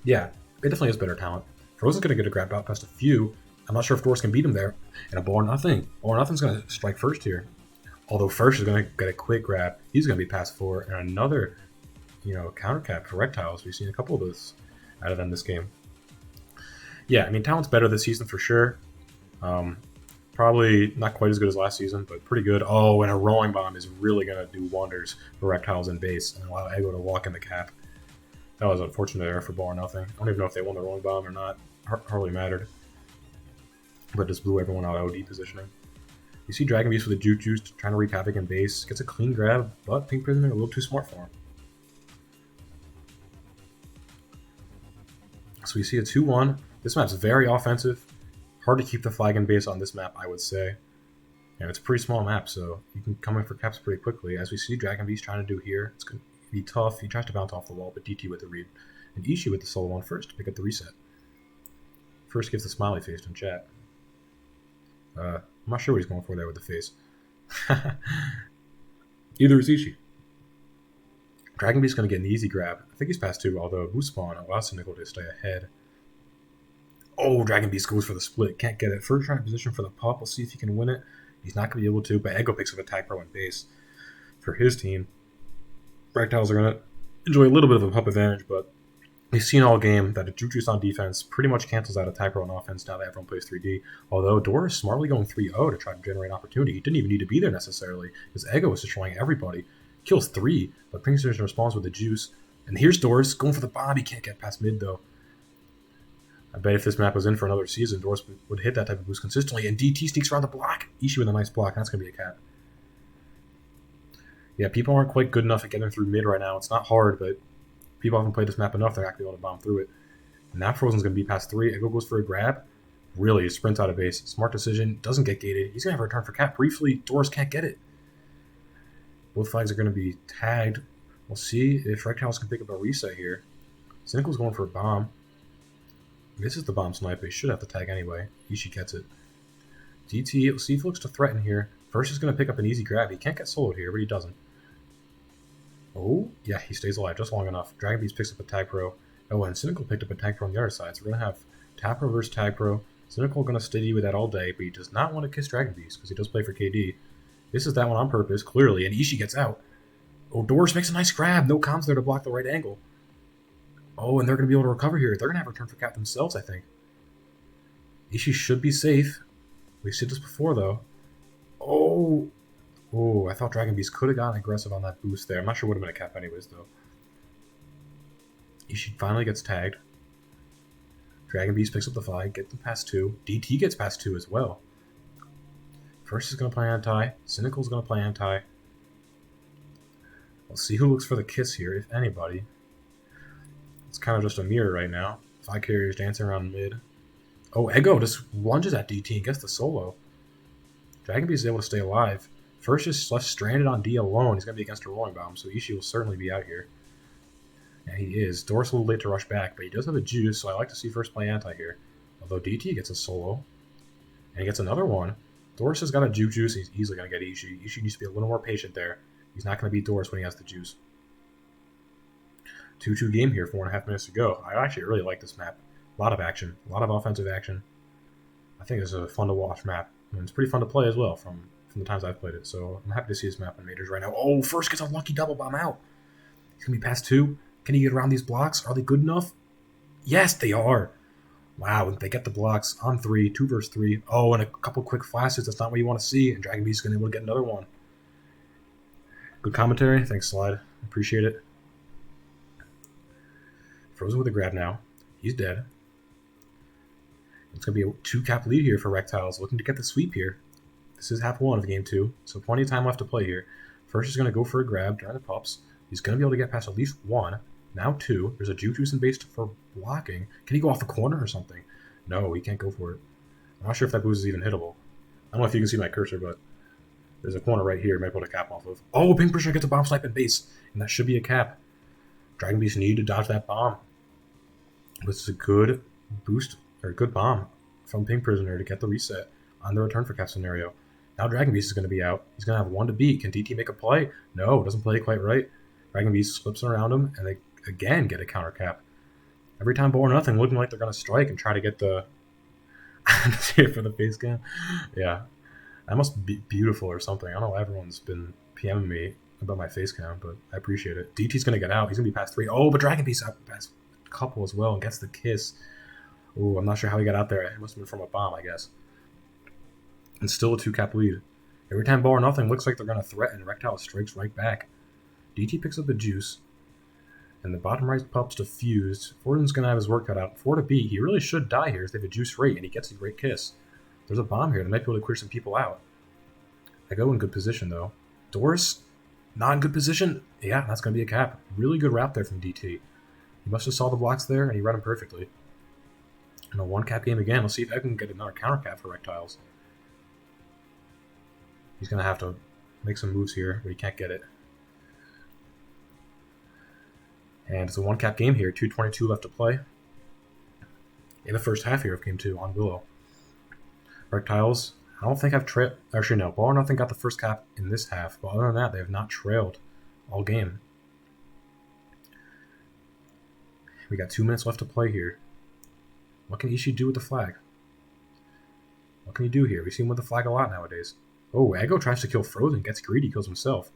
Yeah, it definitely is better talent. Frozen's going to get a grab out past a few. I'm not sure if Doris can beat him there. And a Bar Nothing. Bar Nothing's going to strike first here. Although first is going to get a quick grab. He's going to be past 4. And another, counter cap for Rektiles. We've seen a couple of those out of them this game. Yeah, I mean, talent's better this season for sure. Probably not quite as good as last season, but pretty good. Oh, and a rolling bomb is really going to do wonders for Rektiles in base and allow Ego to walk in the cap. That was an unfortunate error for Bar Nothing. I don't even know if they won the rolling bomb or not. Hardly mattered. But just blew everyone out OD positioning. You see Dragon Beast with a Juke Juice trying to wreak havoc in base. Gets a clean grab, but Pink Prisoner a little too smart for him. So we see a 2-1. This map's very offensive. Hard to keep the flag in base on this map, I would say. And it's a pretty small map, so you can come in for caps pretty quickly. As we see Dragon Beast trying to do here. It's going to be tough. He tries to bounce off the wall, but DT with the read. And Ishii with the solo one first to pick up the reset. First gives the smiley face in chat. I'm not sure what he's going for there with the face. Either is Ishii. Dragon Beast's going to get an easy grab. I think he's past 2, although Boost Spawn allows Cynical to stay ahead. Oh, Dragon Beast goes for the split. Can't get it. First trying to position for the pop. We'll see if he can win it. He's not going to be able to, but Ego picks up attack pro on base for his team. Rektiles are going to enjoy a little bit of a pup advantage, but We've seen all game that a Juju's on defense pretty much cancels out a Typro on offense now that everyone plays 3D. Although Dora is smartly going 3-0 to try to generate opportunity. He didn't even need to be there necessarily. His Ego was destroying everybody. Kills 3, but Pinksters responds with the juice. And here's Doris going for the bomb. He can't get past mid though. I bet if this map was in for another season, Doris would hit that type of boost consistently. And DT sneaks around the block. Ishii with a nice block. That's going to be a cap. Yeah, people aren't quite good enough at getting through mid right now. It's not hard, but people haven't played this map enough. They're actually able to bomb through it. And now Frozen's going to be past 3. Ego goes for a grab. Really, sprints out of base. Smart decision. Doesn't get gated. He's going to have a return for cap briefly. Doris can't get it. Both flags are going to be tagged. We'll see if Rektiles can pick up a reset here. Cynical's going for a bomb. This is the bomb sniper. He should have the tag anyway. Ishii gets it. DT, let's see if he looks to threaten here. First is going to pick up an easy grab. He can't get soloed here, but he doesn't. Oh, yeah, he stays alive just long enough. Dragon Beast picks up a Tag Pro. Oh, and Cynical picked up a Tag Pro on the other side. So we're going to have Tag Pro versus Tag Pro. Cynical going to steady with that all day, but he does not want to kiss Dragon Beast because he does play for KD. This is that one on purpose, clearly, and Ishii gets out. Oh, Doris makes a nice grab. No comms there to block the right angle. Oh, and they're going to be able to recover here. They're going to have a return for cap themselves, I think. Ishii should be safe. We've seen this before, though. Oh, I thought Dragon Beast could have gotten aggressive on that boost there. I'm not sure what would have been a cap anyways, though. Ishii finally gets tagged. Dragon Beast picks up the flag, gets them past 2. DT gets past 2 as well. First is going to play anti. Cynical's going to play anti. We'll see who looks for the kiss here, if anybody. It's kind of just a mirror right now. Flag carriers dancing around mid. Oh, Ego just lunges at DT and gets the solo. Dragon Beast is able to stay alive. First is left stranded on D alone. He's going to be against a rolling bomb, so Ishii will certainly be out here. And he is. Doris a little late to rush back, but he does have a juice, so I like to see first play anti here. Although DT gets a solo. And he gets another one. Doris has got a juice. He's easily going to get Ishii. Ishii needs to be a little more patient there. He's not going to beat Doris when he has the juice. 2-2 game here, 4.5 minutes to go. I actually really like this map. A lot of action. A lot of offensive action. I think it's a fun to watch map. And it's pretty fun to play as well from the times I've played it. So I'm happy to see this map in Majors right now. Oh, first gets a lucky double bomb out. He's going to be past 2. Can he get around these blocks? Are they good enough? Yes, they are. Wow, they get the blocks on 3, 2 versus 3. Oh, and a couple quick flashes. That's not what you want to see. And Dragon Beast is going to be able to get another one. Good commentary. Thanks, Slide. Appreciate it. Frozen with a grab now. He's dead. It's going to be a 2-cap lead here for Rektiles, looking to get the sweep here. This is half 1 of game 2, so plenty of time left to play here. First is going to go for a grab during the pups. He's going to be able to get past at least 1. Now 2. There's a juice in base for blocking. Can he go off the corner or something? No, he can't go for it. I'm not sure if that boost is even hittable. I don't know if you can see my cursor, but there's a corner right here. Might be able to cap off of. Oh, Pink Prisoner gets a bomb snipe in base, and that should be a cap. Dragon Beast need to dodge that bomb. This is a good boost, or a good bomb from Pink Prisoner to get the reset on the return for cap scenario. Now Dragon Beast is going to be out. He's going to have 1 to beat. Can DT make a play? No, doesn't play quite right. Dragon Beast slips around him, and they again get a counter cap. Every time ball or nothing, looking like they're going to strike and try to get the for the face cam. Yeah, that must be beautiful or something. I don't know. Everyone's been PMing me about my face cam, but I appreciate it. DT's going to get out. He's going to be past 3. Oh, but Dragon Beast out past a couple as well and gets the kiss. Oh, I'm not sure how he got out there. It must have been from a bomb, I guess. And still a 2-cap lead. Every time ball or nothing looks like they're going to threaten. Rektiles strikes right back. DT picks up the juice. And the bottom right pup's defused. Fortin's going to have his work cut out. 4 to beat. He really should die here if they have a juice rate, and he gets a great kiss. There's a bomb here that might be able to clear some people out. I go in good position, though. Doris, not in good position. Yeah, that's going to be a cap. Really good route there from DT. He must have saw the blocks there, and he read them perfectly. In a 1-cap game again. Let's see if I can get another counter cap for Rektiles. He's going to have to make some moves here, but he can't get it. And it's a 1-cap game here. 2:22 left to play. In the first half here of game 2 on Willow. Rektiles, I don't think I've trailed. Actually, no. Ball or nothing got the first cap in this half, but other than that, they have not trailed all game. We got 2 minutes left to play here. What can Ishii do with the flag? What can he do here? We see him with the flag a lot nowadays. Oh, Ego tries to kill Frozen, gets greedy, kills himself.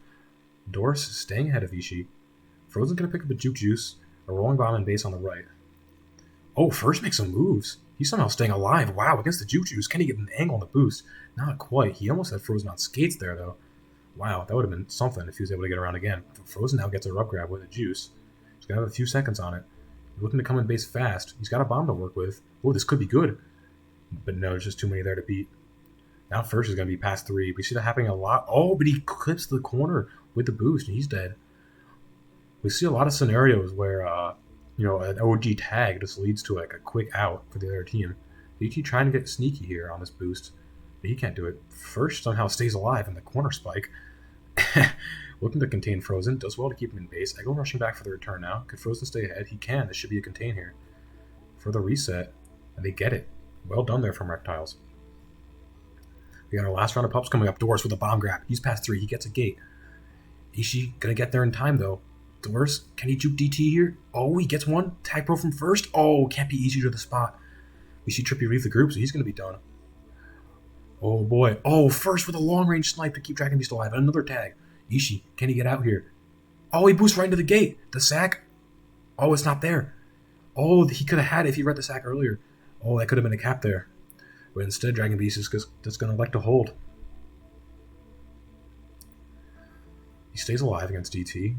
Doris is staying ahead of Ishii. Frozen's going to pick up a juice. A rolling bomb in base on the right. Oh, first makes some moves. He's somehow staying alive. Wow, against the Juju's. Can he get an angle on the boost? Not quite. He almost had Frozen on skates there, though. Wow, that would have been something if he was able to get around again. Frozen now gets a rub grab with a juice. He's going to have a few seconds on it. He's looking to come in base fast. He's got a bomb to work with. Oh, this could be good. But no, there's just too many there to beat. Now first is going to be past 3. We see that happening a lot. Oh, but he clips the corner with the boost, and he's dead. We see a lot of scenarios where, an OG tag just leads to like a quick out for the other team. DT trying to get sneaky here on this boost, but he can't do it. First somehow stays alive in the corner spike. Looking to contain Frozen. Does well to keep him in base. Ego rushing back for the return now. Could Frozen stay ahead? He can. This should be a contain here. For the reset. And they get it. Well done there from Rektiles. We got our last round of pups coming up. Doors with a bomb grab. He's past 3. He gets a gate. Ishii gonna get there in time though. Doors, can he juke DT here? Oh, he gets one. Tag pro from first. Oh, can't be easy to the spot. We see Trippy leave the group, so he's gonna be done. Oh boy. Oh, first with a long range snipe to keep Dragon Beast alive. Another tag. Ishii, can he get out here? Oh, he boosts right into the gate. The sack. Oh, it's not there. Oh, he could have had it if he read the sack earlier. Oh, that could have been a cap there. But instead, Dragon Beast is just going to elect to hold. He stays alive against DT.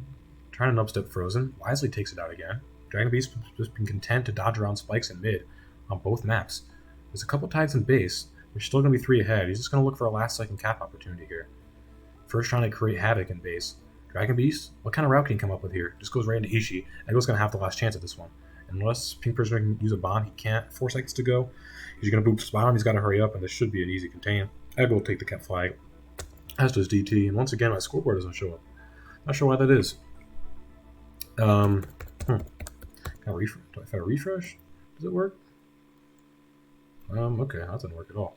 Trying to upstep Frozen. Wisely takes it out again. Dragon Beast has just been content to dodge around spikes in mid on both maps. There's a couple tags in base. They're still going to be 3 ahead. He's just going to look for a last second cap opportunity here. First trying to create havoc in base. Dragon Beast, what kind of route can he come up with here? Just goes right into Ishii. Ego's going to have the last chance at this one. Unless Pink Prisoner can use a bomb, he can't. 4 seconds to go. He's going to boot his bomb. He's got to hurry up, and this should be an easy contain. Ego will take the cap flag. As does DT. And once again, my scoreboard doesn't show up. Not sure why that is. Can I refresh? If I refresh, does it work? Okay, that doesn't work at all.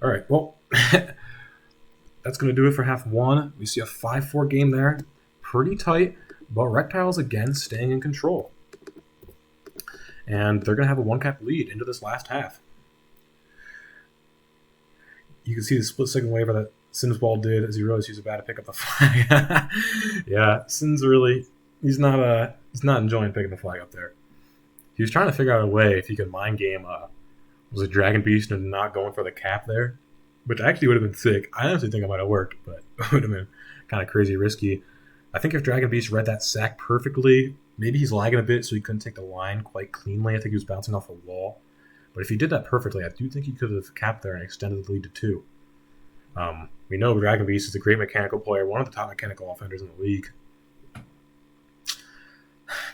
All right, well, that's going to do it for half 1. We see a 5-4 game there. Pretty tight, but Rektiles again staying in control. And they're going to have a 1-cap lead into this last half. You can see the split-second waiver that Sims Ball did as he realized he was about to pick up the flag. Yeah, Sims really, he's not enjoying picking the flag up there. He was trying to figure out a way if he could mind game was it Dragon Beast and not going for the cap there, which actually would have been sick. I honestly think it might have worked, but it would have been kind of crazy risky. I think if Dragon Beast read that sack perfectly, maybe he's lagging a bit so he couldn't take the line quite cleanly. I think he was bouncing off a wall. But if he did that perfectly, I do think he could have capped there and extended the lead to 2. We know Dragon Beast is a great mechanical player, one of the top mechanical offenders in the league.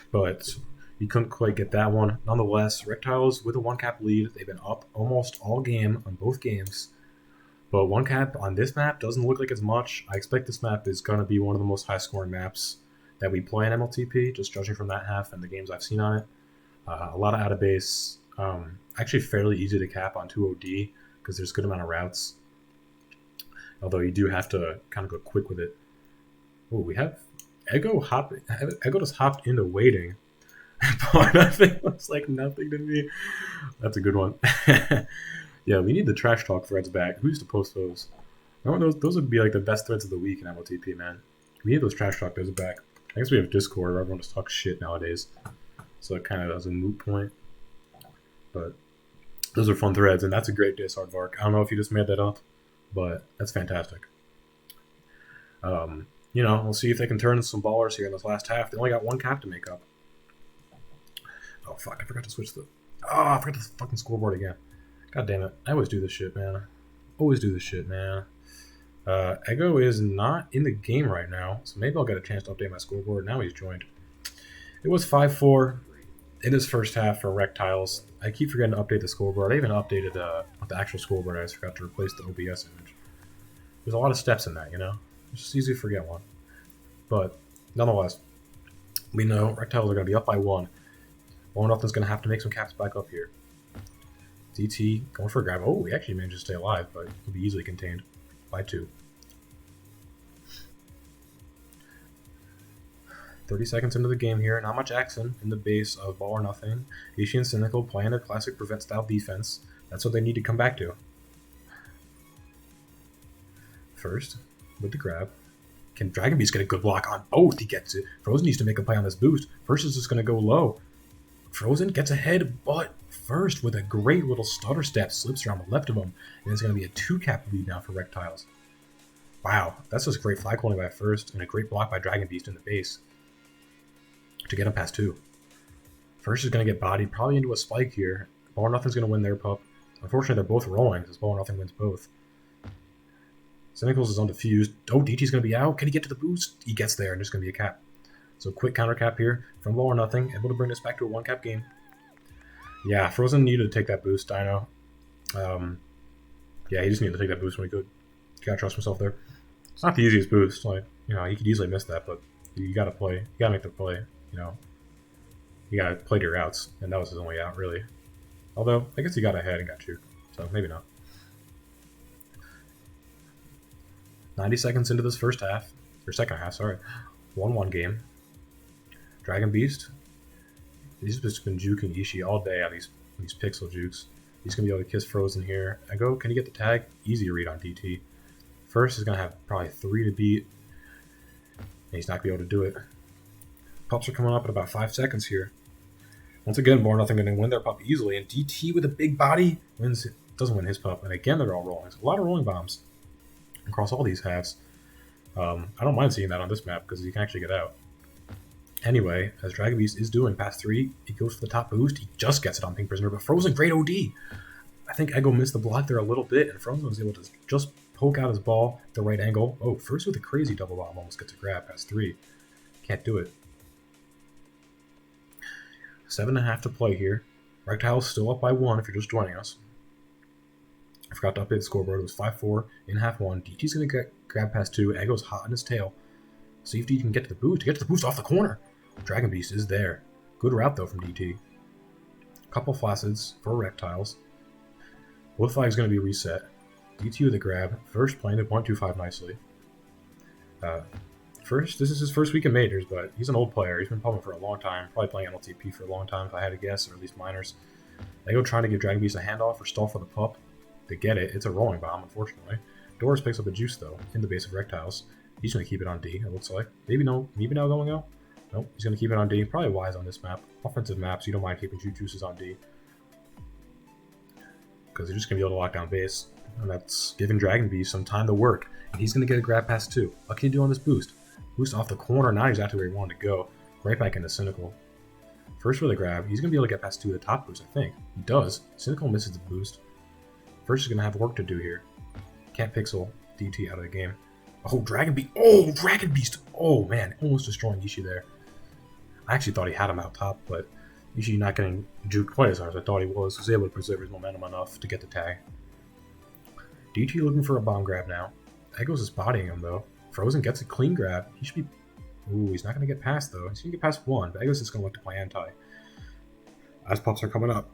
But he couldn't quite get that one. Nonetheless, Rektiles with a 1-cap lead. They've been up almost all game on both games. But 1-cap on this map doesn't look like as much. I expect this map is going to be one of the most high-scoring maps that we play in MLTP, just judging from that half and the games I've seen on it. A lot of out-of-base. Actually fairly easy to cap on 2OD because there's a good amount of routes. Although you do have to kind of go quick with it. Oh, we have Ego just hopped into waiting. But nothing looks like nothing to me. That's a good one. Yeah, we need the trash talk threads back. Who used to post those? Those would be like the best threads of the week in MLTP, man. We need those trash talk threads back. I guess we have Discord where everyone just talks shit nowadays. So it kind of is a moot point. But those are fun threads, and that's a great diss, Aardvark. I don't know if you just made that up, but that's fantastic. We'll see if they can turn some ballers here in this last half. They only got 1 cap to make up. Oh, fuck, I forgot to switch I forgot the fucking scoreboard again. God damn it. I always do this shit, man. Ego is not in the game right now, so maybe I'll get a chance to update my scoreboard. Now he's joined. It was 5-4 in this first half for Rektiles. I keep forgetting to update the scoreboard. I even updated the actual scoreboard. I just forgot to replace the OBS image. There's a lot of steps in that, It's just easy to forget one. But nonetheless, we know Rektiles are going to be up by 1. Nothing's going to have to make some caps back up here. DT going for a grab. Oh, he actually managed to stay alive, but he'll be easily contained by 2. 30 seconds into the game here. Not much action in the base of Ball or Nothing. Ishii and Cynical playing their classic prevent style defense. That's what they need to come back to. First, with the grab. Can Dragon Beast get a good block on both? He gets it. Frozen needs to make a play on this boost. First is just going to go low. Frozen gets ahead, but first with a great little stutter step slips around the left of him, and it's going to be a 2-cap lead now for Rektiles. Wow, that's just great flag holding by first, and a great block by Dragon Beast in the base to get him past 2. First is going to get bodied, probably into a spike here. Ball or Nothing's going to win their pup. Unfortunately, they're both rolling, because Ball or Nothing wins both. Cynicals is undefused. Oh, DT's going to be out. Can he get to the boost? He gets there, and there's going to be a cap. So quick counter cap here from Ball or Nothing, able to bring this back to a 1-cap game. Yeah, Frozen needed to take that boost, Dino. Yeah, he just needed to take that boost when he could. You gotta trust himself there. It's not the easiest boost. Like, you know, he could easily miss that, but you gotta play. You gotta make the play. You know, you gotta play to your outs, and that was his only out, really. Although, I guess he got ahead and got you, so maybe not. 90 seconds into this first half, or second half, sorry. 1-1 game. Dragon Beast. He's just been juking Ishii all day on these pixel jukes. He's going to be able to kiss Frozen here. Ego, can he get the tag? Easy read on DT. First is going to have probably 3 to beat. And he's not going to be able to do it. Pups are coming up in about 5 seconds here. Once again, Ball or Nothing going to win their pup easily. And DT with a big body doesn't win his pup. And again, they're all rolling. So a lot of rolling bombs across all these halves. I don't mind seeing that on this map because you can actually get out. Anyway, as Dragon Beast is doing past 3, he goes for the top boost. He just gets it on Pink Prisoner, but Frozen, great OD. I think Ego missed the block there a little bit, and Frozen was able to just poke out his ball at the right angle. Oh, first with a crazy double bomb, almost gets a grab past 3. Can't do it. 7.5 to play here. Rektiles still up by 1 if you're just joining us. I forgot to update the scoreboard. It was 5-4 in half 1. DT's going to get grab past 2. Ego's hot in his tail. See if DT can get to the boost. Get to the boost off the corner. Dragon Beast is there. Good route, though, from DT. Couple flaccid for Rektiles. Both flags going to be reset. DT with a grab. First playing the 0.25 nicely. This is his first week in majors, but he's an old player. He's been pumping for a long time. Probably playing MLTP for a long time, if I had to guess, or at least minors. Ego trying to give Dragon Beast a handoff or stall for the pup. They get it. It's a rolling bomb, unfortunately. Doris picks up a juice, though, in the base of Rektiles. He's going to keep it on D, it looks like. Maybe now going out? Nope, he's going to keep it on D. Probably wise on this map. Offensive maps, you don't mind keeping juices on D. Because you're just going to be able to lock down base. And that's giving Dragon Beast some time to work. And he's going to get a grab past 2. What can he do on this boost? Boost off the corner, not exactly where he wanted to go. Right back into Cynical. First with a grab, he's going to be able to get past 2 of the top boost, I think. He does. Cynical misses the boost. First is going to have work to do here. Can't pixel DT out of the game. Oh, Dragon Beast. Oh, Dragon Beast. Oh, man. Almost destroying Ishii there. I actually thought he had him out top, but Ishii not getting juked quite as hard as I thought he was able to preserve his momentum enough to get the tag. DT looking for a bomb grab now. Ego's is bodying him, though. Frozen gets a clean grab. He should be... Ooh, he's not going to get past, though. He's going to get past 1, but Ego's just going to look to play anti. As pups are coming up.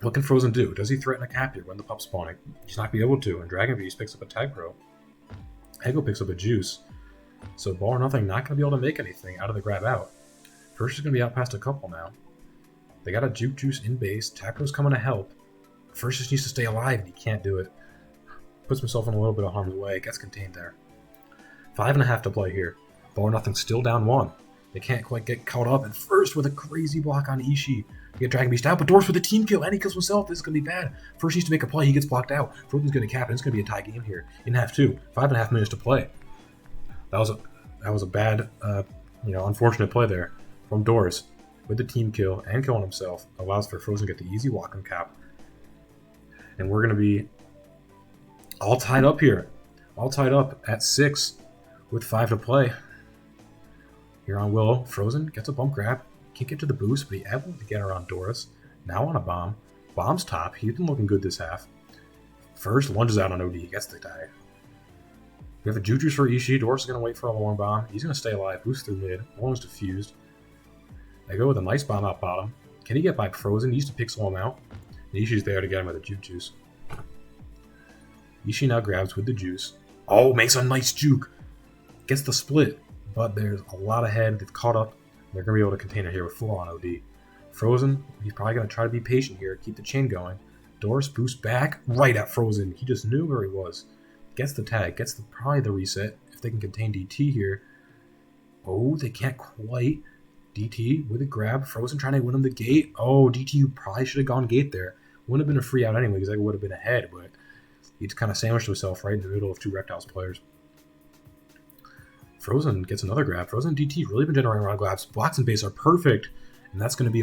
What can Frozen do? Does he threaten a cap here when the pup's spawning? He's not going to be able to, and Dragon Beast picks up a tag pro. Ego picks up a juice. So Ball or Nothing not going to be able to make anything out of the grab out. First is going to be out past a couple now. They got a juke juice in base. Tag pro's coming to help. First just needs to stay alive, and he can't do it. Puts himself in a little bit of harm's way. Gets contained there. 5.5 to play here. Ball or Nothing still down 1. They can't quite get caught up. And first with a crazy block on Ishii. They get Dragon Beast out, but Doris with a team kill, and he kills himself. This is going to be bad. First needs to make a play. He gets blocked out. Frozen's going to cap, and it's going to be a tie game here in half 2. 5.5 minutes to play. That was a bad, unfortunate play there from Doris with the team kill and killing himself. Allows for Frozen to get the easy walk and cap. And we're going to be all tied up here. All tied up at 6 with 5 to play. Here on Willow, Frozen gets a bump grab. Can't get to the boost, but he's able to get around Doris. Now on a bomb. Bomb's top. He's been looking good this half. First, lunges out on OD. Gets the tag. We have a Juju's for Ishii. Doris is going to wait for a long bomb. He's going to stay alive. Boost through mid. Almost defused. They go with a nice bomb out bottom. Can he get by Frozen? He used to pixel him out. And Ishii's there to get him with a Juju's. Ishii now grabs with the juice. Oh, makes a nice juke. Gets the split. But there's a lot ahead. They've caught up. They're going to be able to contain it here with 4 on OD. Frozen, he's probably going to try to be patient here. Keep the chain going. Doris boosts back right at Frozen. He just knew where he was. Gets the tag. Gets probably the reset. If they can contain DT here. Oh, they can't quite. DT with a grab. Frozen trying to win him the gate. Oh, DT probably should have gone gate there. Wouldn't have been a free out anyway because I would have been ahead, but he kind of sandwiched himself right in the middle of two Rektiles players. Frozen gets another grab. Frozen and DT really been generating a lot of grabs. Blocks and base are perfect, and that's going to be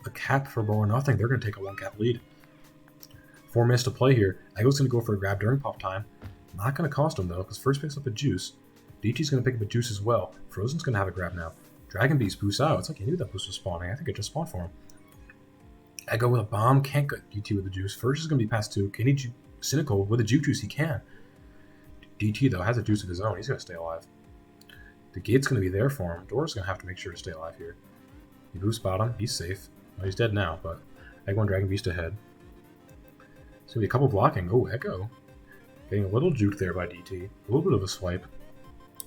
a cap for Bow or Nothing. They're going to take a 1-cap lead. 4 minutes to play here. Ego's going to go for a grab during pop time. Not going to cost him, though, because first picks up a juice. DT's going to pick up a juice as well. Frozen's going to have a grab now. Dragon Beast boosts out. It's like he knew that boost was spawning. I think it just spawned for him. Ego with a bomb. Can't get DT with the juice. First is going to be past 2. Can he Cynical with a juke juice? He can. DT, though, has a juice of his own. He's going to stay alive. The gate's going to be there for him. Dora's going to have to make sure to stay alive here. He boosts bottom. He's safe. Well, he's dead now, but Ego and Dragon Beast ahead. It's going to be a couple blocking. Oh, Ego. Getting a little juke there by DT. A little bit of a swipe,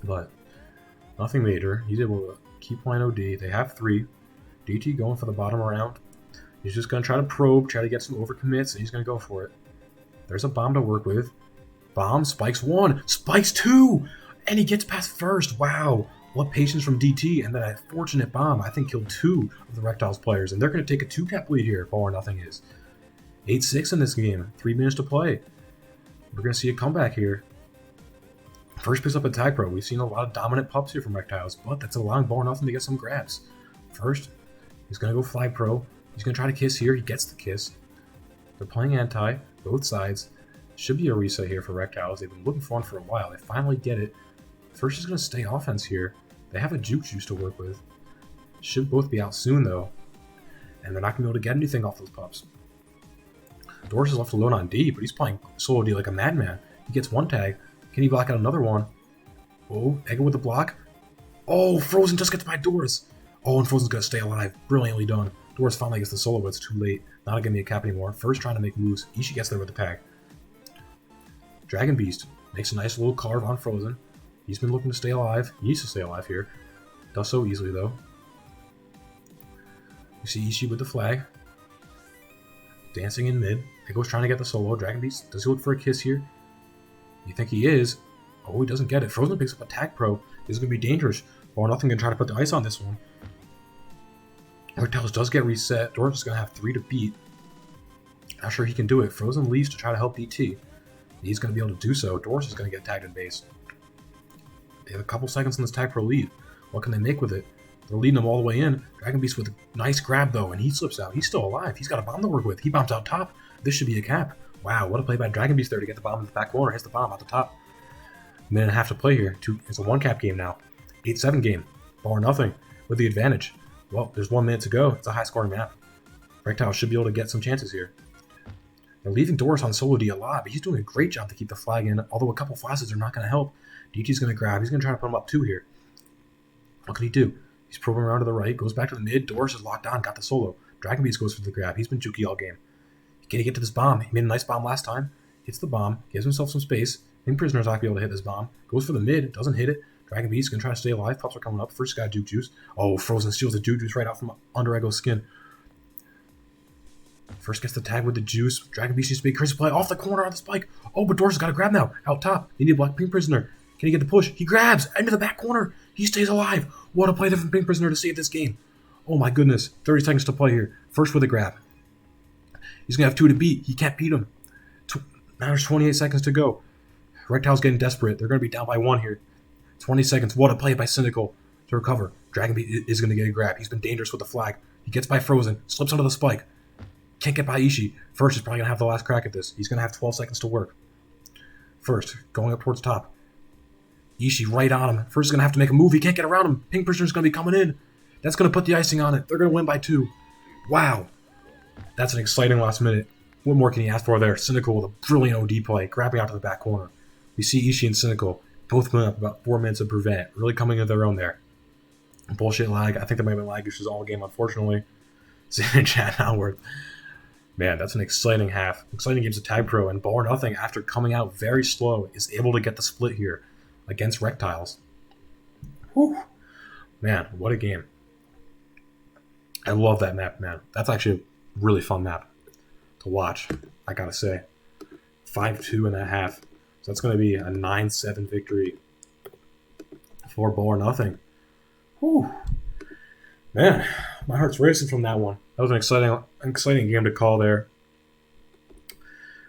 but nothing major. He's able to keep playing OD. They have 3. DT going for the bottom round. He's just going to try to probe, try to get some overcommits, and he's going to go for it. There's a bomb to work with. Bomb spikes 1, spikes 2, and he gets past first. Wow, what patience from DT, and then a fortunate bomb, I think, killed 2 of the Rektiles players, and they're going to take a 2-cap lead here, Bow or Nothing is. 8-6 in this game, 3 minutes to play. We're going to see a comeback here. First picks up a tag pro. We've seen a lot of dominant pups here from Rektiles, but that's allowing Bow or Nothing to get some grabs. First, he's going to go fly pro. He's going to try to kiss here. He gets the kiss. They're playing anti, both sides. Should be a reset here for Rektiles. They've been looking for one for a while. They finally get it. First is going to stay offense here. They have a juke juice to work with. Should both be out soon, though. And they're not going to be able to get anything off those pups. Doris is left alone on D, but he's playing solo D like a madman. He gets 1 tag. Can he block out another one? Oh, Ego with the block. Oh, Frozen just gets by Doris. Oh, and Frozen's going to stay alive. Brilliantly done. Doris finally gets the solo, but it's too late. Not going to be a cap anymore. First trying to make moves. Ishii gets there with the tag. Dragon Beast makes a nice little carve on Frozen. He's been looking to stay alive. He needs to stay alive here. Does so easily, though. You see Ishii with the flag. Dancing in mid. Ego's trying to get the solo. Dragon Beast, does he look for a kiss here? You think he is? Oh, he doesn't get it. Frozen picks up a tag pro. This is going to be dangerous. Bow or Nothing can try to put the ice on this one. Rektiles does get reset. Doris is going to have 3 to beat. Not sure he can do it. Frozen leaves to try to help DT. He's going to be able to do so. Doris is going to get tagged in base. They have a couple seconds in this tag pro lead. What can they make with it? They're leading them all the way in. Dragon Beast with a nice grab, though, and he slips out. He's still alive. He's got a bomb to work with. He bombs out top. This should be a cap. Wow, what a play by Dragon Beast there to get the bomb in the back corner. Hits the bomb out the top. Minute and a half to play here. It's a 1-cap game now. 8-7 game. Bow or Nothing with the advantage. Well, there's 1 minute to go. It's a high-scoring map. Rektiles should be able to get some chances here. They're leaving Doris on solo D a lot, but he's doing a great job to keep the flag in, although a couple flashes are not going to help. DT's going to grab. He's going to try to put him up 2 here. What can he do? He's probing around to the right, goes back to the mid. Doris is locked on, got the solo. Dragon Beast goes for the grab. He's been jukey all game. Can he get to this bomb? He made a nice bomb last time. Hits the bomb, gives himself some space. Pink Prisoner's not going to be able to hit this bomb. Goes for the mid, doesn't hit it. Dragon Beast going to try to stay alive. Pups are coming up. First got juke juice. Oh, Frozen steals the juke juice right out from under Ego's skin. First gets the tag with the juice. Dragon Beast needs to make a crazy play off the corner on the spike. Oh, but Doris has got to grab now. Out top. They need to block Pink Prisoner. Can he get the push? He grabs into the back corner. He stays alive. What a play there from Pink Prisoner to save this game. Oh my goodness. 30 seconds to play here. First with a grab. He's going to have 2 to beat. He can't beat him. Now there's 28 seconds to go. Rektiles getting desperate. They're going to be down by 1 here. 20 seconds. What a play by Cynical to recover. Dragon Beast is going to get a grab. He's been dangerous with the flag. He gets by Frozen. Slips onto the spike. Can't get by Ishii. First is probably going to have the last crack at this. He's going to have 12 seconds to work. First, going up towards top. Ishii right on him. First is going to have to make a move. He can't get around him. Pink Prisoner's going to be coming in. That's going to put the icing on it. They're going to win by 2. Wow. That's an exciting last minute. What more can he ask for there? Cynical with a brilliant OD play, grabbing out to the back corner. We see Ishii and Cynical both went up about 4 minutes of prevent, really coming into their own there. Bullshit lag. I think there might have been lag issues all game, unfortunately. See in chat now. Man, that's an exciting half. Exciting games of Tag Pro, and Bow or Nothing, after coming out very slow, is able to get the split here against Rektiles. Whew. Man, what a game. I love that map, man. That's actually a really fun map to watch, I gotta say. 5-2 and a half. So that's going to be a 9-7 victory 4 ball or nothing. Whew. Man, my heart's racing from that one. That was an exciting game to call there.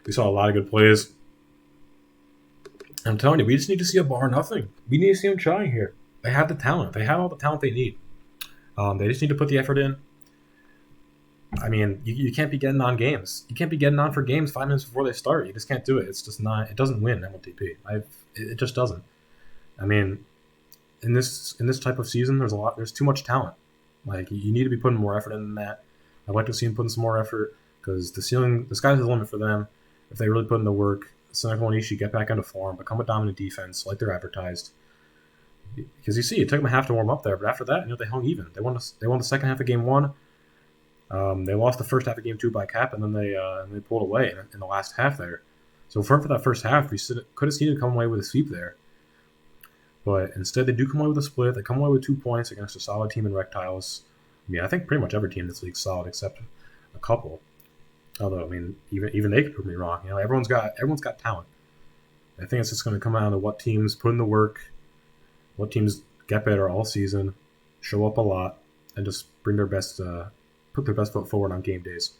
We saw a lot of good plays. I'm telling you, we just need to see a ball or nothing. We need to see them trying here. They have the talent. They have all the talent they need. They just need to put the effort in. I mean, you can't be getting on games. You can't be getting on for games 5 minutes before they start. You just can't do it. It's just not. It doesn't win MLTP. It just doesn't. I mean, in this type of season, there's too much talent. Like, you need to be putting more effort in than that. I'd like to see them putting some more effort because the sky's the limit for them. If they really put in the work, Senecal and Ishii get back into form, become a dominant defense like they're advertised. Because you see, it took them a half to warm up there, but after that, they hung even. They won the second half of game 1. They lost the first half of game 2 by cap, and then they pulled away in the last half there. So for that first half, we could have seen it come away with a sweep there. But instead, they do come away with a split. They come away with 2 points against a solid team in Rektiles. I mean, I think pretty much every team in this league is solid except a couple. Although, I mean, even they could prove me wrong. Everyone's got talent. I think it's just going to come down to what teams put in the work, what teams get better all season, show up a lot, and just bring their best, put their best foot forward on game days.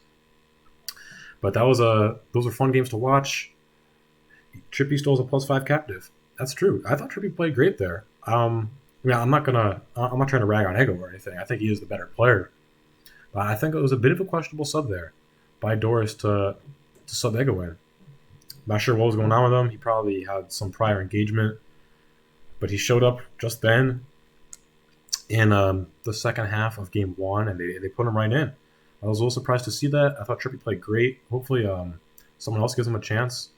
But those are fun games to watch. Trippy still is a +5 captive. That's true. I thought Trippy played great there. I'm not trying to rag on Ego or anything. I think he is the better player. But I think it was a bit of a questionable sub there by Doris to sub Ego in. Not sure what was going on with him. He probably had some prior engagement, but he showed up just then in the second half of game 1, and they put him right in. I was a little surprised to see that. I thought Trippy played great. Hopefully, someone else gives him a chance.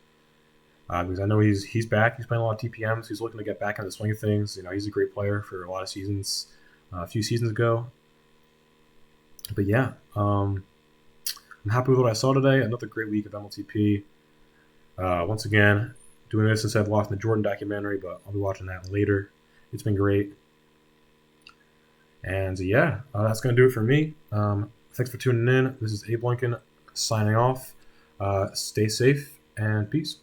Because I know he's back. He's playing a lot of TPMs. He's looking to get back into the swing of things. He's a great player for a lot of seasons, a few seasons ago. But yeah, I'm happy with what I saw today. Another great week of MLTP. Once again, doing this instead of watching the Jordan documentary, but I'll be watching that later. It's been great. And yeah, that's going to do it for me. Thanks for tuning in. This is Abe Lincoln signing off. Stay safe and peace.